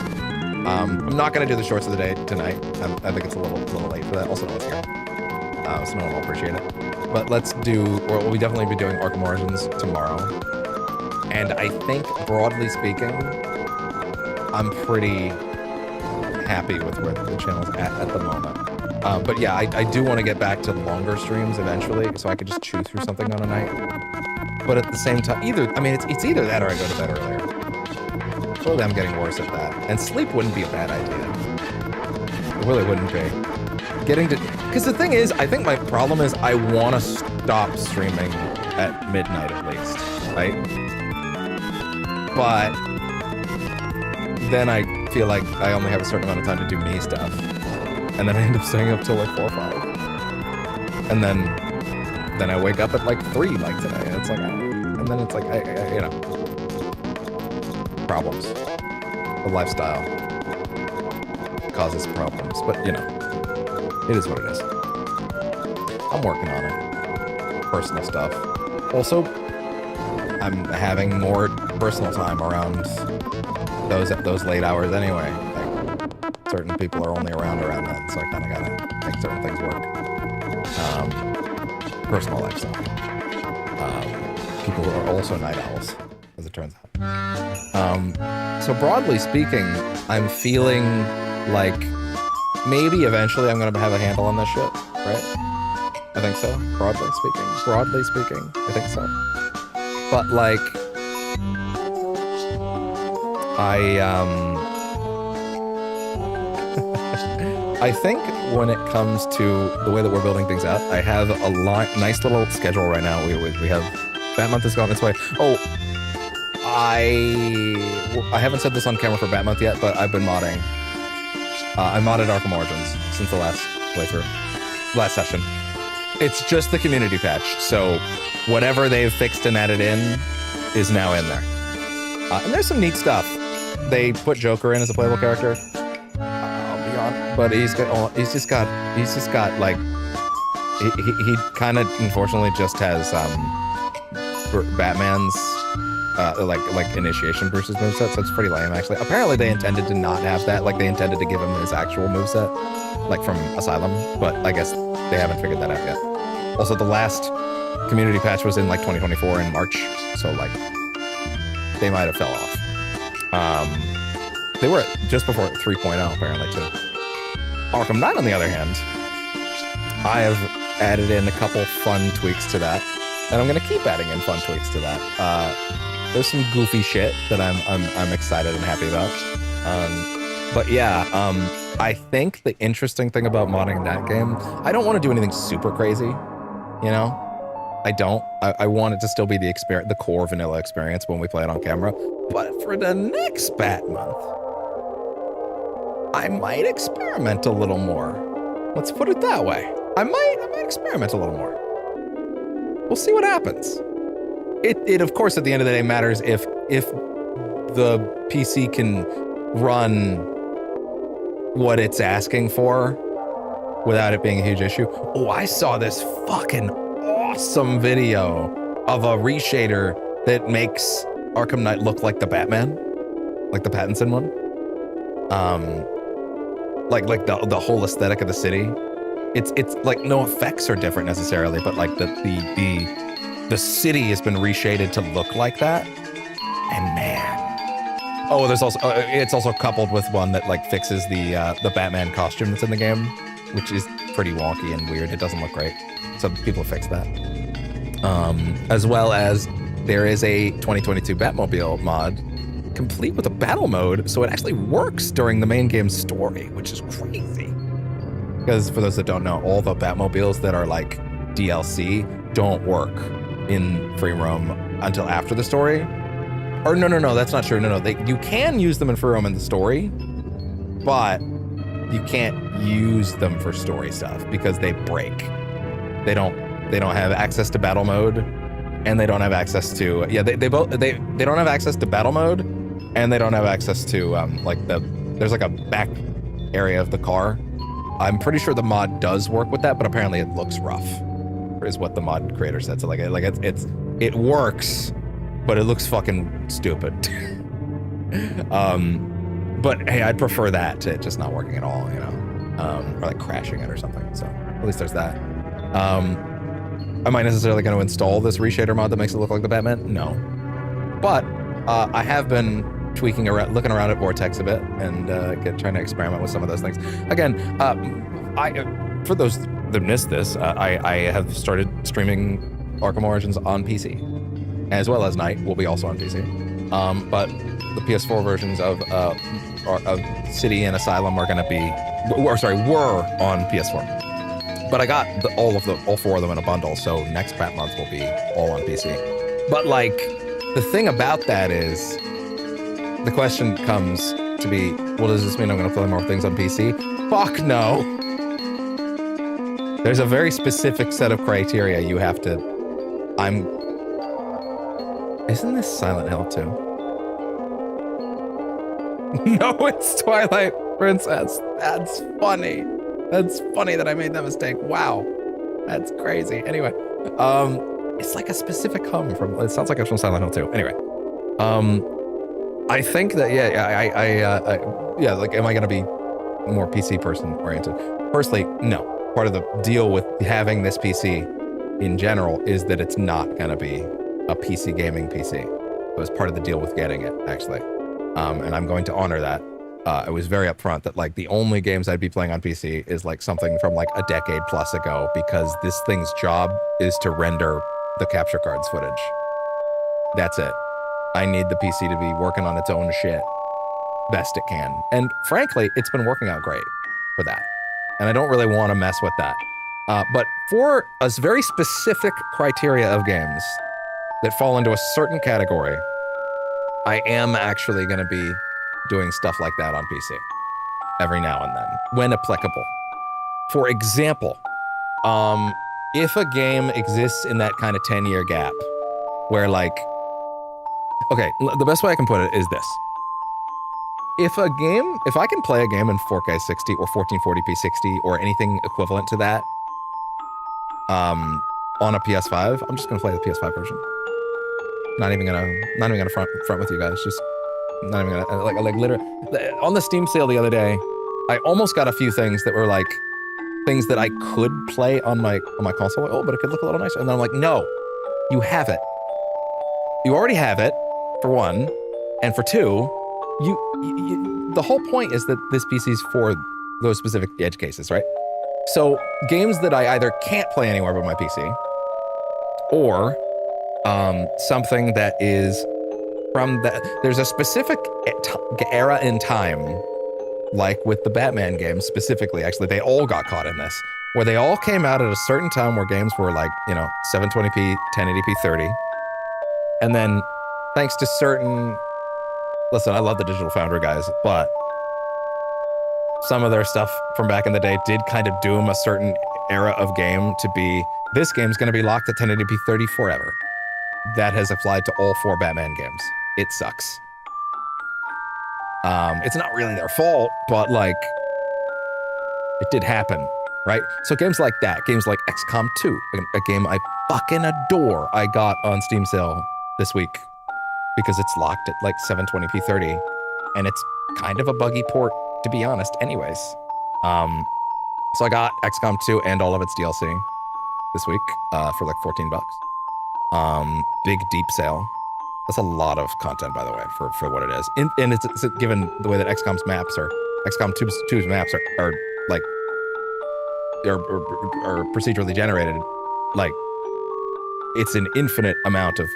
I'm not going to do the shorts of the day tonight. I think it's a little late for that. Also, no one's here, so no one will appreciate it. But let's do. We'll definitely be doing Arkham Origins tomorrow. And I think, broadly speaking, I'm pretty happy with where the channel's at the moment. But yeah, I do want to get back to longer streams eventually, so I could just chew through something on a night. But at the same time, it's either that or I go to bed earlier. Clearly I'm getting worse at that. And sleep wouldn't be a bad idea. It really wouldn't be. Because the thing is, I think my problem is I want to stop streaming at midnight at least, right? But then I feel like I only have a certain amount of time to do me stuff. And then I end up staying up till like 4 or 5. And then I wake up at like 3 like today. And it's like, and then it's like, you know, problems. The lifestyle causes problems, but you know, it is what it is. I'm working on it. Personal stuff. Also, I'm having more personal time around those late hours anyway. Like, certain people are only around then, so I kind of gotta make certain things work. Personal life stuff. People who are also night owls, as it turns out. So broadly speaking, I'm feeling like maybe eventually I'm gonna have a handle on this shit, right? I think so. Broadly speaking, I think so. But like, I think when it comes to the way that we're building things out, I have a nice little schedule right now. We have Bat Month has gone its way. Oh, I haven't said this on camera for Bat Month yet, but I've been modding. I modded Arkham Origins since the last playthrough, last session. It's just the community patch, so whatever they've fixed and added in is now in there. And there's some neat stuff. They put Joker in as a playable character. I'll be honest, but he's just got like he kind of unfortunately just has Batman's like initiation Bruce's moveset, so it's pretty lame actually. Apparently they intended to not have that, like they intended to give him his actual moveset, like from Asylum, but I guess they haven't figured that out yet. Also, the last community patch was in like 2024 in March, so like they might have fell off. They were just before 3.0 apparently too. Arkham Knight, on the other hand, I have added in a couple fun tweaks to that, and I'm gonna keep adding in fun tweaks to that. There's some goofy shit that I'm excited and happy about. But yeah, I think the interesting thing about modding that game, I don't want to do anything super crazy, you know? I don't. I want it to still be the experience, the core vanilla experience when we play it on camera. But for the next Bat Month, I might experiment a little more. Let's put it that way. I might experiment a little more. We'll see what happens. It of course at the end of the day matters if the PC can run what it's asking for without it being a huge issue. Oh, I saw this fucking awesome video of a reshader that makes Arkham Knight look like the Batman, like the Pattinson one. Like the whole aesthetic of the city. It's like no effects are different necessarily, but like the city has been reshaded to look like that. And man. Oh, there's also it's also coupled with one that like fixes the Batman costume that's in the game, which is pretty wonky and weird. It doesn't look great. So people fixed that. As well as there is a 2022 Batmobile mod complete with a battle mode, so it actually works during the main game story, which is crazy. Because for those that don't know, all the Batmobiles that are like DLC don't work in free roam until after the story. Or no, that's not true. No, you can use them in free roam in the story, but you can't use them for story stuff because they break. They don't have access to battle mode, and they don't have access to they don't have access to battle mode, and they don't have access to there's like a back area of the car. I'm pretty sure the mod does work with that, but apparently it looks rough, is what the mod creator said. So it works, but it looks fucking stupid. But hey, I'd prefer that to just not working at all, you know, or like crashing it or something. So at least there's that. Am I necessarily going to install this reshader mod that makes it look like the Batman? No. But I have been tweaking around, looking around at Vortex a bit, and trying to experiment with some of those things. Again, for those that missed this, I have started streaming Arkham Origins on PC, as well as Night will be also on PC. But the PS4 versions of City and Asylum are going to be, were on PS4. But I got all 4 of them in a bundle, so next Pat month will be all on PC. But like, the thing about that is, the question comes to be, well, does this mean I'm going to play more things on PC? Fuck no. There's a very specific set of criteria you have to. Isn't this Silent Hill 2? No, it's Twilight Princess. That's funny. That's funny that I made that mistake. Wow. That's crazy. Anyway, it's like a specific hum from, it sounds like it's from Silent Hill 2. Anyway, I think that, yeah, like, am I going to be more PC person oriented? Personally, no. Part of the deal with having this PC in general is that it's not going to be a PC gaming PC. It was part of the deal with getting it, actually. And I'm going to honor that. I was very upfront that like the only games I'd be playing on PC is like something from like a decade plus ago, because this thing's job is to render the capture cards footage. That's it. I need the PC to be working on its own shit best it can. And frankly, it's been working out great for that. And I don't really want to mess with that. But for a very specific criteria of games that fall into a certain category, I am actually going to be doing stuff like that on PC every now and then, when applicable. For example, if a game exists in that kind of 10-year gap where like, okay, the best way I can put it is this. If I can play a game in 4K 60 or 1440p 60 or anything equivalent to that on a PS5, I'm just gonna play the PS5 version. Not even gonna front with you guys. Just not even gonna like literally on the Steam sale the other day, I almost got a few things that were like things that I could play on my console. Oh, but it could look a little nicer. And then I'm like, no, you have it. You already have it, for one, and for two, you the whole point is that this PC's for those specific edge cases, right? So games that I either can't play anywhere but my PC, or something that is from that, there's a specific era in time, like with the Batman games specifically, actually, they all got caught in this, where they all came out at a certain time where games were like, 720p, 1080p 30. And then thanks to certain, listen, I love the Digital Foundry guys, but some of their stuff from back in the day did kind of doom a certain era of game to be, this game's going to be locked at 1080p 30 forever. That has applied to all 4 Batman games. It sucks. It's not really their fault, but like, it did happen, right? So games like that, games like XCOM 2, a game I fucking adore, I got on Steam sale this week because it's locked at like 720p 30, and it's kind of a buggy port, to be honest, anyways. So I got XCOM 2 and all of its DLC this week for like $14. Big deep sale. That's a lot of content, by the way, for what it is. And it's given the way that XCOM's maps are, XCOM 2's maps are like, are procedurally generated, like, it's an infinite amount of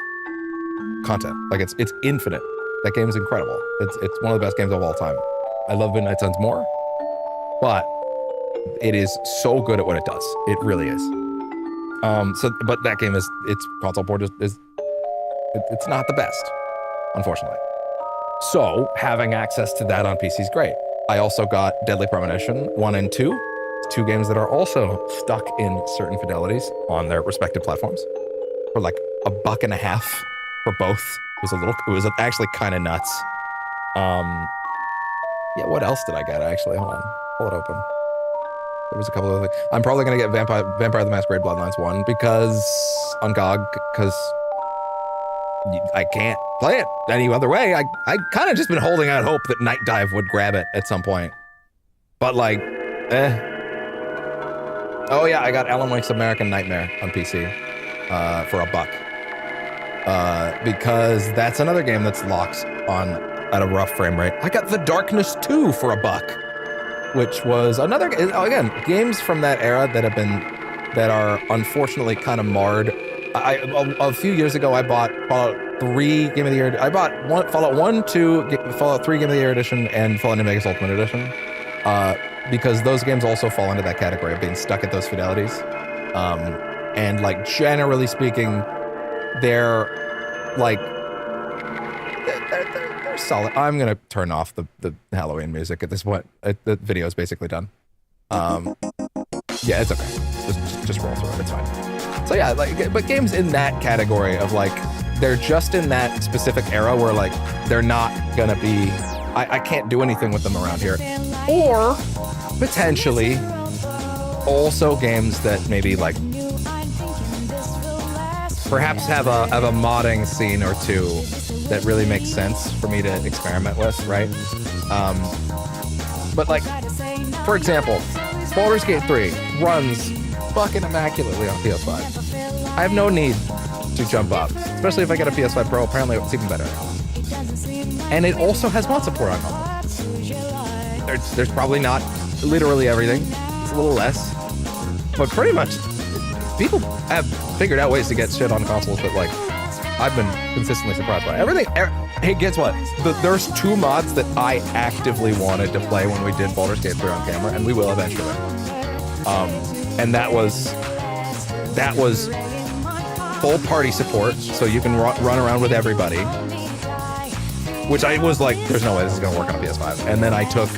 content. Like, it's infinite. That game is incredible. It's one of the best games of all time. I love Midnight Suns more, but it is so good at what it does. It really is. But that game its console port it's not the best, unfortunately. So having access to that on PC is great. I also got Deadly Premonition 1 and 2, 2 games that are also stuck in certain fidelities on their respective platforms for like $1.50 for both. It was actually kind of nuts. Yeah, what else did I get actually? Hold on, pull it open. There was a couple of things. I'm probably gonna get Vampire the Masquerade Bloodlines 1 because on GOG, because I can't play it any other way. I kind of just been holding out hope that Night Dive would grab it at some point. But like, Oh yeah, I got Alan Wake's American Nightmare on PC for $1. Because that's another game that's locked on at a rough frame rate. I got The Darkness 2 for $1. which was another, again, games from that era that are unfortunately kind of marred. A few years ago, I bought Fallout 3 Game of the Year. I bought Fallout 1, 2, Fallout 3 Game of the Year Edition, and Fallout New Vegas Ultimate Edition, because those games also fall into that category of being stuck at those fidelities. And like generally speaking, they're like they're solid. I'm gonna turn off the Halloween music at this point. The video is basically done. Yeah, it's okay. Just roll through it. It's fine. So yeah, like, but games in that category of like, they're just in that specific era where like they're not gonna be. I can't do anything with them around here, or potentially also games that maybe like perhaps have a modding scene or two that really makes sense for me to experiment with, right? But like, for example, Baldur's Gate 3 runs fucking immaculately on PS5. I have no need to jump up, especially if I get a PS5 Pro. Apparently it's even better. And it also has mod support on normal. There's probably not literally everything. It's a little less, but pretty much people have figured out ways to get shit on consoles that like I've been consistently surprised by. Everything. Hey, guess what? There's 2 mods that I actively wanted to play when we did Baldur's Gate 3 on camera, and we will eventually. And that was full party support, so you can run around with everybody. Which I was like, there's no way this is gonna work on a PS5. And then I took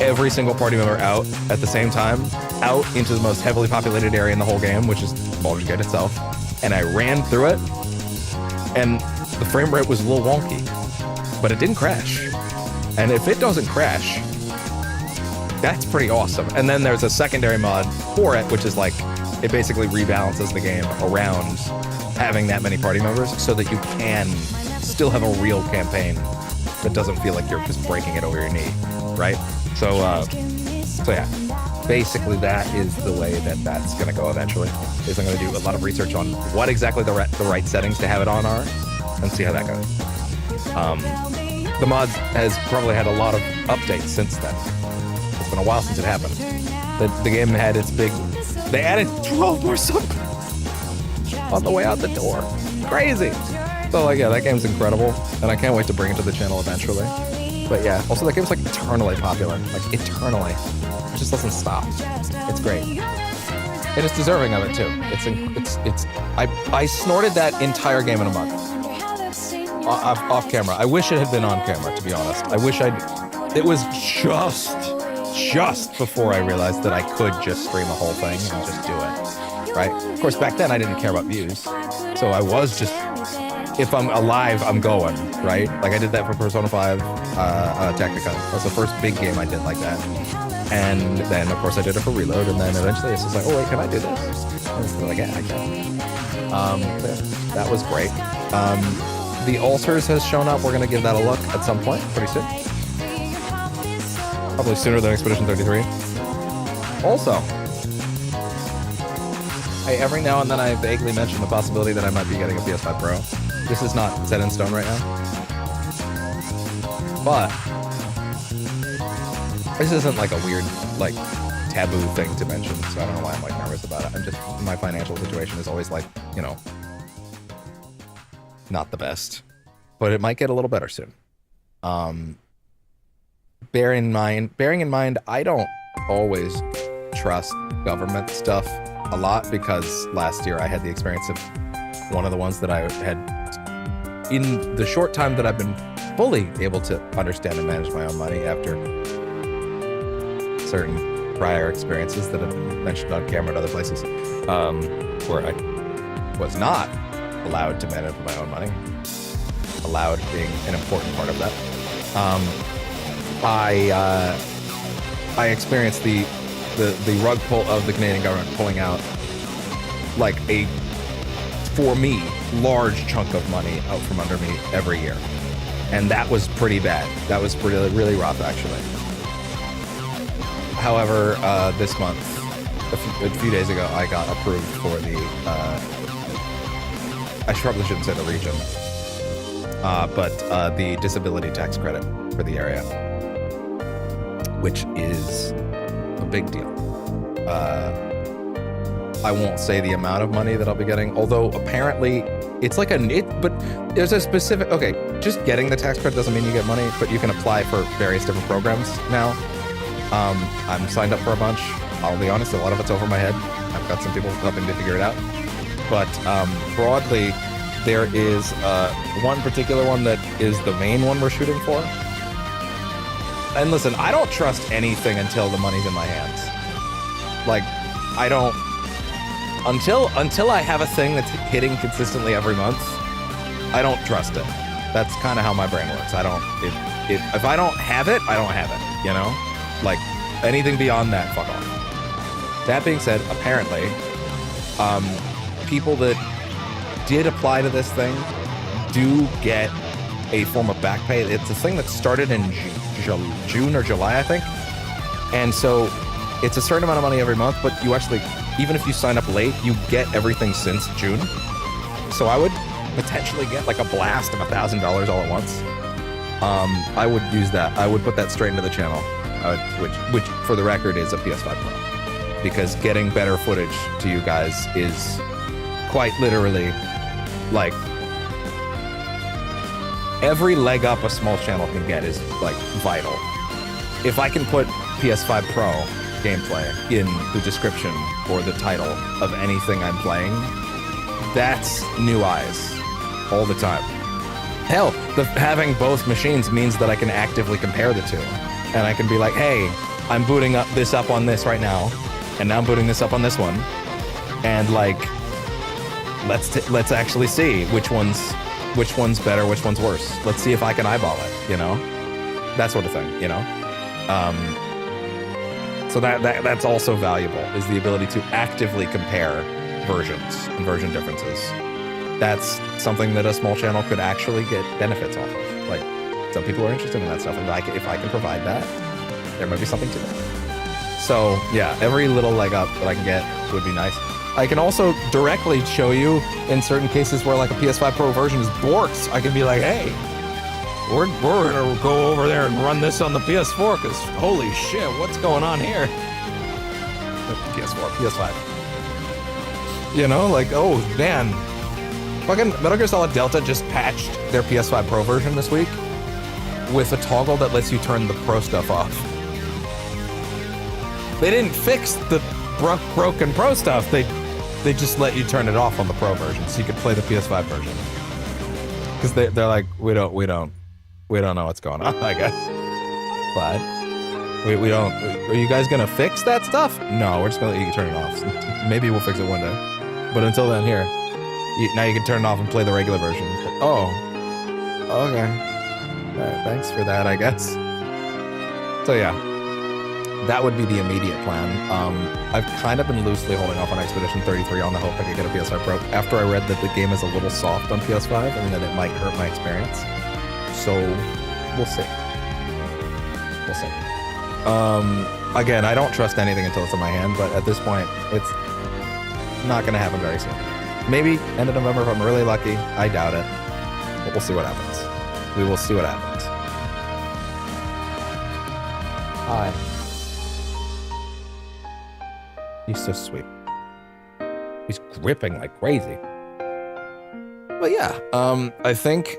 every single party member out at the same time, out into the most heavily populated area in the whole game, which is Baldur's Gate itself. And I ran through it, and the frame rate was a little wonky, but it didn't crash. And if it doesn't crash, that's pretty awesome. And then there's a secondary mod for it, which is like, it basically rebalances the game around having that many party members so that you can still have a real campaign that doesn't feel like you're just breaking it over your knee, right? So yeah, basically that is the way that that's gonna go eventually. Is I'm gonna do a lot of research on what exactly the right settings to have it on are, and see how that goes. The mod has probably had a lot of updates since then. It's been a while since it happened. The game had its big. They added 12 more subclasses on the way out the door. Crazy. So like, yeah, that game's incredible, and I can't wait to bring it to the channel eventually. But yeah, also that game's like eternally popular, like eternally. It just doesn't stop. It's great, and it's deserving of it too. I snorted that entire game in a month, off camera. I wish it had been on camera, to be honest. I wish it was just before I realized that I could just stream the whole thing and just do it, right? Of course, back then I didn't care about views, so I was just, if I'm alive, I'm going, right? Like I did that for Persona 5 Tactica. That was the first big game I did like that. And then, of course, I did it for Reload, and then eventually it's just like, oh wait, can I do this? And it's like, yeah, I can. That was great. The Altars has shown up. We're going to give that a look at some point, pretty soon. Probably sooner than Expedition 33. Also, every now and then I vaguely mention the possibility that I might be getting a PS5 Pro. This is not set in stone right now. But this isn't like a weird, like, taboo thing to mention, so I don't know why I'm like nervous about it. I'm just, my financial situation is always like, you know, not the best. But it might get a little better soon. Bearing in mind, I don't always trust government stuff a lot, because last year I had the experience of one of the ones that I had, in the short time that I've been fully able to understand and manage my own money after certain prior experiences that have been mentioned on camera and other places, where I was not allowed to manage my own money, allowed being an important part of that. I experienced the rug pull of the Canadian government pulling out like a, for me, large chunk of money out from under me every year. And that was pretty bad. That was really rough, actually. However, this month, a few days ago, I got approved for the, I probably shouldn't say the region, but the disability tax credit for the area, which is A big deal. I won't say the amount of money that I'll be getting, although apparently it's like but there's a specific, okay, just getting the tax credit doesn't mean you get money, but you can apply for various different programs now. I'm signed up for a bunch. I'll be honest, a lot of it's over my head. I've got some people helping me figure it out. But broadly, there is one particular one that is the main one we're shooting for. And listen, I don't trust anything until the money's in my hands. Like, I don't, until I have a thing that's hitting consistently every month, I don't trust it. That's kind of how my brain works. I don't, if I don't have it, I don't have it, you know? Like, anything beyond that, fuck off. That being said, apparently, people that did apply to this thing do get a form of back pay. It's a thing that started in June or July, I think. And so it's a certain amount of money every month, but you actually, even if you sign up late, you get everything since June. So I would potentially get like a blast of $1,000 all at once. I would use that. I would put that straight into the channel, which for the record is a PS5 Pro, because getting better footage to you guys is quite literally like every leg up a small channel can get is like vital. If I can put PS5 Pro gameplay in the description or the title of anything I'm playing, that's new eyes all the time. Hell, having both machines means that I can actively compare the two, and I can be like, hey, I'm booting this up on this right now, and now I'm booting this up on this one, and like, let's actually see which one's better, which one's worse. Let's see if I can eyeball it, you know, that sort of thing, you know. So that's also valuable, is the ability to actively compare versions and version differences. That's something that a small channel could actually get benefits off of. Like, some people are interested in that stuff, and if I can provide that, there might be something to it. So yeah, every little leg up that I can get would be nice. I can also directly show you in certain cases where like a PS5 Pro version is borked. I can be like, hey, we're gonna go over there and run this on the PS4 because holy shit, what's going on here? PS4, PS5. You know, like, oh man, fucking Metal Gear Solid Delta just patched their PS5 Pro version this week with a toggle that lets you turn the Pro stuff off. They didn't fix the broken Pro stuff. They just let you turn it off on the Pro version so you could play the PS5 version. Because they're like, we don't know what's going on, I guess. But we don't. Are you guys gonna fix that stuff? No, we're just gonna let you turn it off. Maybe we'll fix it one day. But until then, here, now you can turn it off and play the regular version. Oh, okay. All right, thanks for that, I guess. So yeah, that would be the immediate plan. I've kind of been loosely holding off on Expedition 33 on the hope I could get a PS5 Pro. After I read that the game is a little soft on PS5 and that it might hurt my experience. So, we'll see. We'll see. Again, I don't trust anything until it's in my hand, but at this point, it's not going to happen very soon. Maybe end of November if I'm really lucky. I doubt it. But we'll see what happens. We will see what happens. Hi. He's so sweet. He's gripping like crazy. But yeah, I think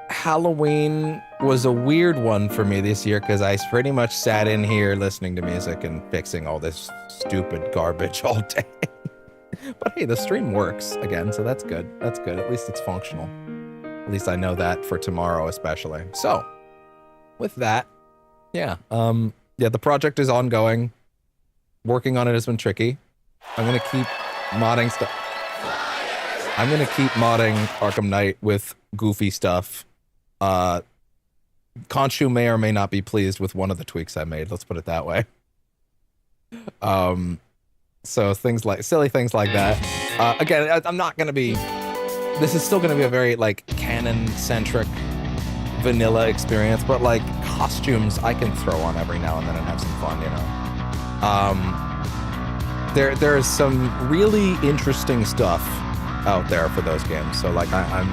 Halloween was a weird one for me this year because I pretty much sat in here listening to music and fixing all this stupid garbage all day. But hey, the stream works again, so that's good. That's good. At least it's functional. At least I know that for tomorrow especially. So, with that, yeah, the project is ongoing. Working on it has been tricky. I'm gonna keep modding stuff. I'm gonna keep modding Arkham Knight with goofy stuff. Khonshu may or may not be pleased with one of the tweaks I made. Let's put it that way. So silly things like that. Again, I'm not gonna be. This is still gonna be a very like canon-centric, vanilla experience, but like costumes I can throw on every now and then and have some fun, you know. There's some really interesting stuff out there for those games. So like I'm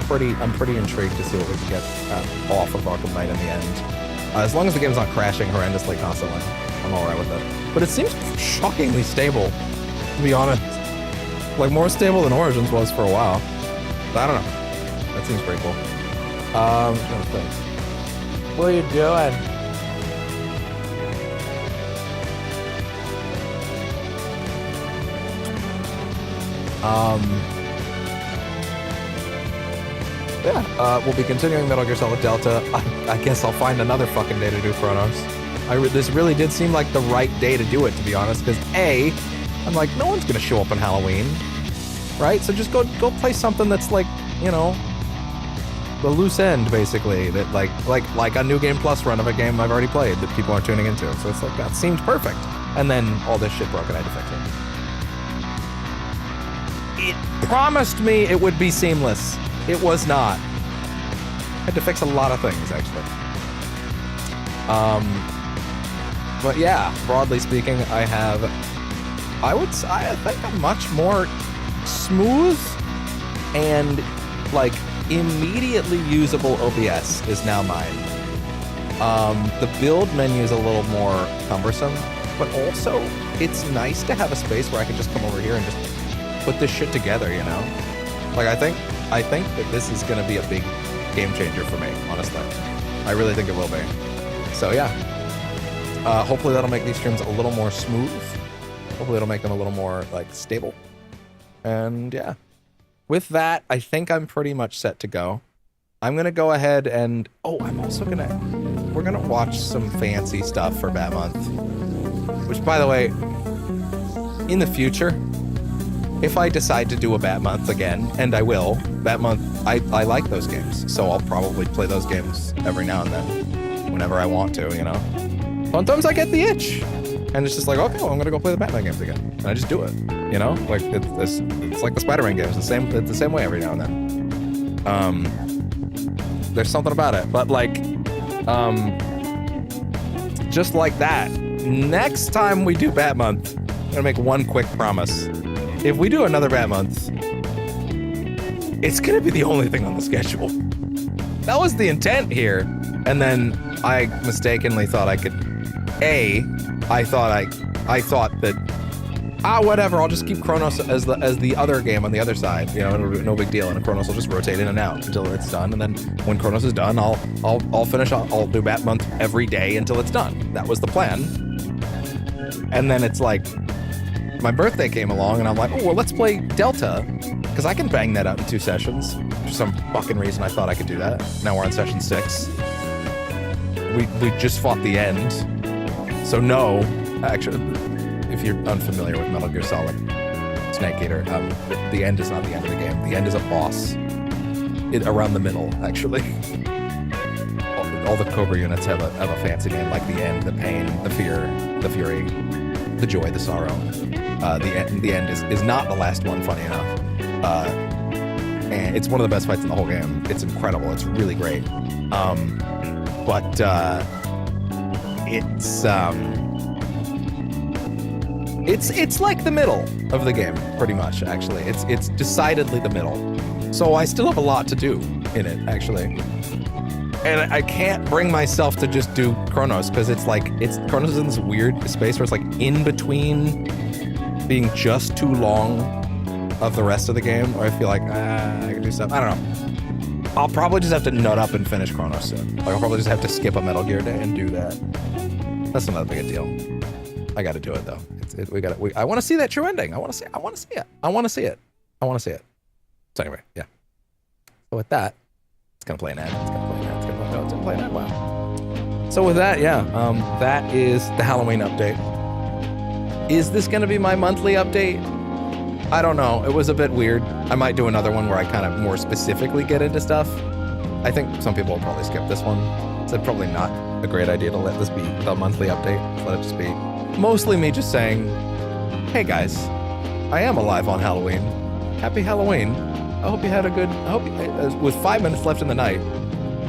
pretty intrigued to see what we can get off of Arkham Knight in the end. As long as the game's not crashing horrendously constantly, I'm alright with it. But it seems shockingly stable, to be honest. Like, more stable than Origins was for a while. But I don't know. That seems pretty cool. I'm trying to think. What are you doing? Yeah, we'll be continuing Metal Gear Solid Delta. I guess I'll find another fucking day to do Chronos. This really did seem like the right day to do it, to be honest, because A, I'm like, no one's gonna show up on Halloween, right? So just go play something that's like, you know, the loose end, basically, that like a New Game Plus run of a game I've already played that people are tuning into. So it's like, that seemed perfect. And then all this shit broke and I had to fix it. It promised me it would be seamless. It was not. I had to fix a lot of things, actually. But yeah, broadly speaking, I think a much more smooth and like immediately usable OBS is now mine. The build menu is a little more cumbersome, but also it's nice to have a space where I can just come over here and just put this shit together, you know? Like, I think that this is gonna be a big game changer for me, honestly. I really think it will be. So yeah. Hopefully that'll make these streams a little more smooth. Hopefully it'll make them a little more, like, stable. And yeah. With that, I think I'm pretty much set to go. I'm gonna go ahead and... Oh, I'm also gonna... We're gonna watch some fancy stuff for Bat Month. Which, by the way, in the future, if I decide to do a Bat Month again, and I will, Bat Month, I like those games. So I'll probably play those games every now and then. Whenever I want to, you know? Sometimes I get the itch. And it's just like, okay, well, I'm gonna go play the Batman games again. And I just do it, you know? Like, it's like the Spider-Man games, it's the same way every now and then. There's something about it. But like, just like that, next time we do Bat Month, I'm gonna make one quick promise. If we do another Bat Month, it's gonna be the only thing on the schedule. That was the intent here. And then I mistakenly thought I could, I thought that, whatever, I'll just keep Chronos as the other game on the other side, you know, no big deal, and Chronos will just rotate in and out until it's done, and then when Chronos is done, I'll finish, I'll do Bat Month every day until it's done. That was the plan. And then it's like, my birthday came along, and I'm like, oh, well, let's play Delta, because I can bang that out in 2 sessions. For some fucking reason, I thought I could do that. Now we're on session 6. We just fought the end. So no, actually, if you're unfamiliar with Metal Gear Solid Snake Eater, the end is not the end of the game. The end is a boss. Around the middle, actually. All the Cobra units have a fancy name, like the end, the pain, the fear, the fury, the joy, the sorrow. The end is not the last one, funny enough. And it's one of the best fights in the whole game. It's incredible. It's really great. But it's like the middle of the game, pretty much, actually. It's decidedly the middle. So I still have a lot to do in it, actually. And I can't bring myself to just do Chronos, because Chronos is in this weird space where it's like in between being just too long of the rest of the game, or I feel like, I can do stuff. I don't know. I'll probably just have to nut up and finish Chronos soon. Like, I'll probably just have to skip a Metal Gear day and do that. That's not that big a deal. I gotta do it, though. I want to see that true ending. I want to see it. So anyway, yeah. So with that, it's gonna play an ad. It's gonna play an ad. Wow. So with that, yeah, that is the Halloween update. Is this gonna be my monthly update? I don't know. It was a bit weird. I might do another one where I kind of more specifically get into stuff. I think some people will probably skip this one. It's probably not a great idea to let this be the monthly update. Let it just be mostly me just saying, hey guys, I am alive on Halloween. Happy Halloween. I hope you had a good, with 5 minutes left in the night,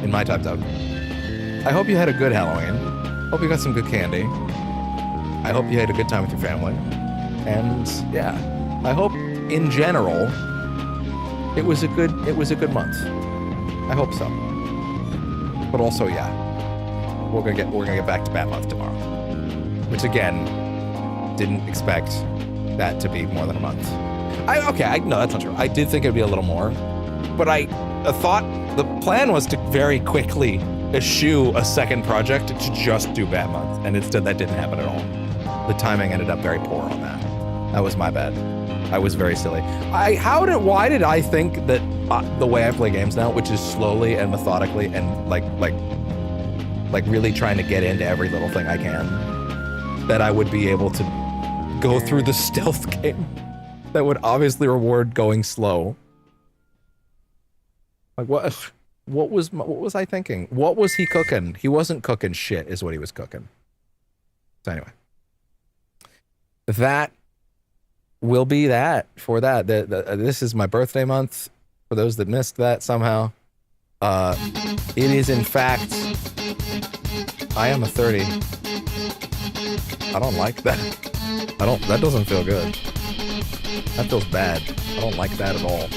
in my time zone, I hope you had a good Halloween. Hope you got some good candy. I hope you had a good time with your family. And yeah, I hope in general, it was a good month. I hope so. But also, yeah, we're gonna get back to Bat Month tomorrow. Which again, didn't expect that to be more than a month. No, that's not true. I did think it'd be a little more, but I thought the plan was to very quickly eschew a second project to just do Bat Month, and instead that didn't happen at all. The timing ended up very poor on that. That was my bad. I was very silly. Why did I think that the way I play games now, which is slowly and methodically and like really trying to get into every little thing I can, that I would be able to go through the stealth game that would obviously reward going slow. Like what was I thinking? What was he cooking? He wasn't cooking shit is what he was cooking. So anyway, that will be that for that. This is my birthday month. For those that missed that somehow, it is in fact, I am a 30. I don't like that. That doesn't feel good. That feels bad. I don't like that at all.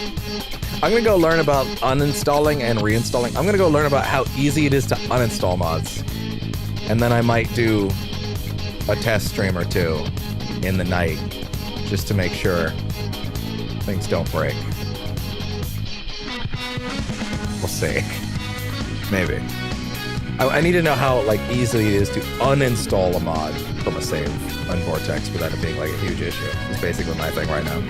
I'm gonna go learn about uninstalling and reinstalling. I'm gonna go learn about how easy it is to uninstall mods. And then I might do a test stream or two in the night just to make sure things don't break. We'll see. Maybe. I need to know how like easy it is to uninstall a mod from a save on Vortex without it being like a huge issue. It's basically my thing right now.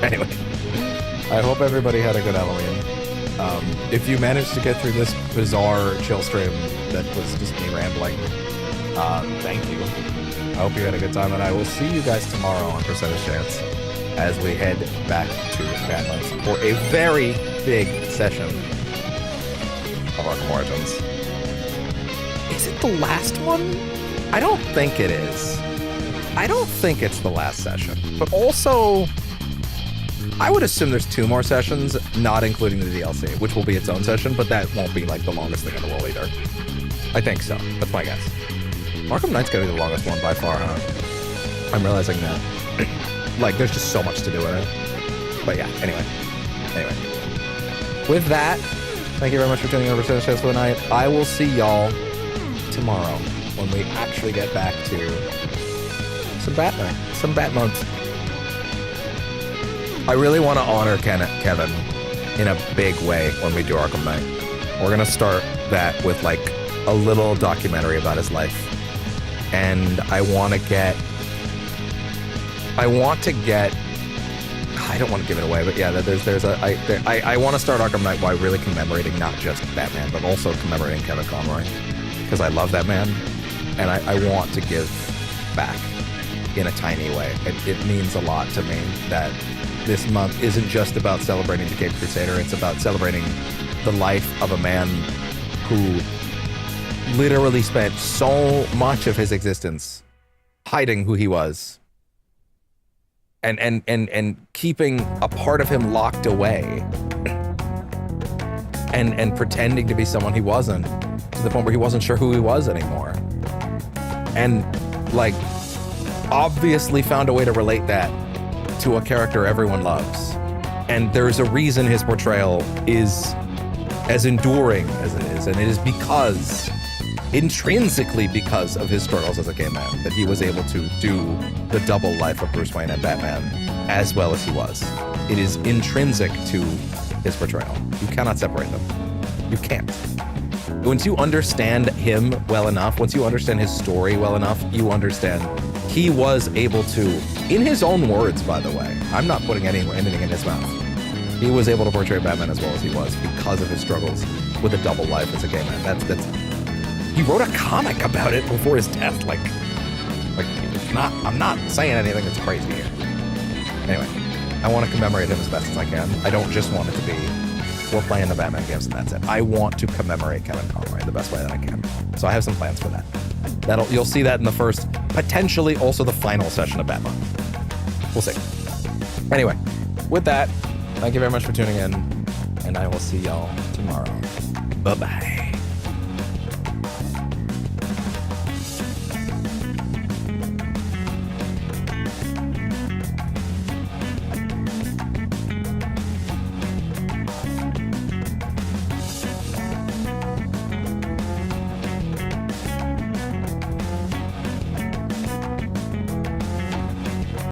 Anyway, I hope everybody had a good Halloween. If you managed to get through this bizarre chill stream that was just me rambling, thank you. I hope you had a good time, and I will see you guys tomorrow on Percentage Chance as we head back to Bat Month for a very big session of Arkham Origins. Is it the last one? I don't think it is. I don't think it's the last session, but also I would assume there's 2 more sessions, not including the DLC, which will be its own session, but that won't be like the longest thing in the world either. I think so. That's my guess. Arkham Knight's gotta be the longest one by far, huh? I'm realizing that. Like, there's just so much to do in it. But yeah, anyway. With that, thank you very much for tuning in to Percentage Chance for the night. I will see y'all tomorrow when we actually get back to some Bat Month. I really want to honor Kevin in a big way when we do Arkham Knight. We're gonna start that with like a little documentary about his life, and I want to get. I don't want to give it away, but yeah, I want to start Arkham Knight by really commemorating not just Batman, but also commemorating Kevin Conroy, because I love that man, and I want to give back in a tiny way. It means a lot to me that this month isn't just about celebrating the Caped Crusader, it's about celebrating the life of a man who literally spent so much of his existence hiding who he was and keeping a part of him locked away and pretending to be someone he wasn't, to the point where he wasn't sure who he was anymore. And like obviously found a way to relate that to a character everyone loves. And there's a reason his portrayal is as enduring as it is, and it is intrinsically because of his struggles as a gay man that he was able to do the double life of Bruce Wayne and Batman as well as he was. It is intrinsic to his portrayal. You cannot separate them. You can't. Once you understand him well enough, once you understand his story well enough, you understand he was able to, in his own words, by the way, I'm not putting anything in his mouth, he was able to portray Batman as well as he was because of his struggles with a double life as a gay man. He wrote a comic about it before his death. I'm not saying anything that's crazy here. Anyway, I want to commemorate him as best as I can. I don't just want it to be, we're playing the Batman games and that's it. I want to commemorate Kevin Conroy the best way that I can. So I have some plans for that. You'll see that in the first, potentially also the final session of Batman. We'll see. Anyway, with that, thank you very much for tuning in, and I will see y'all tomorrow. Bye-bye.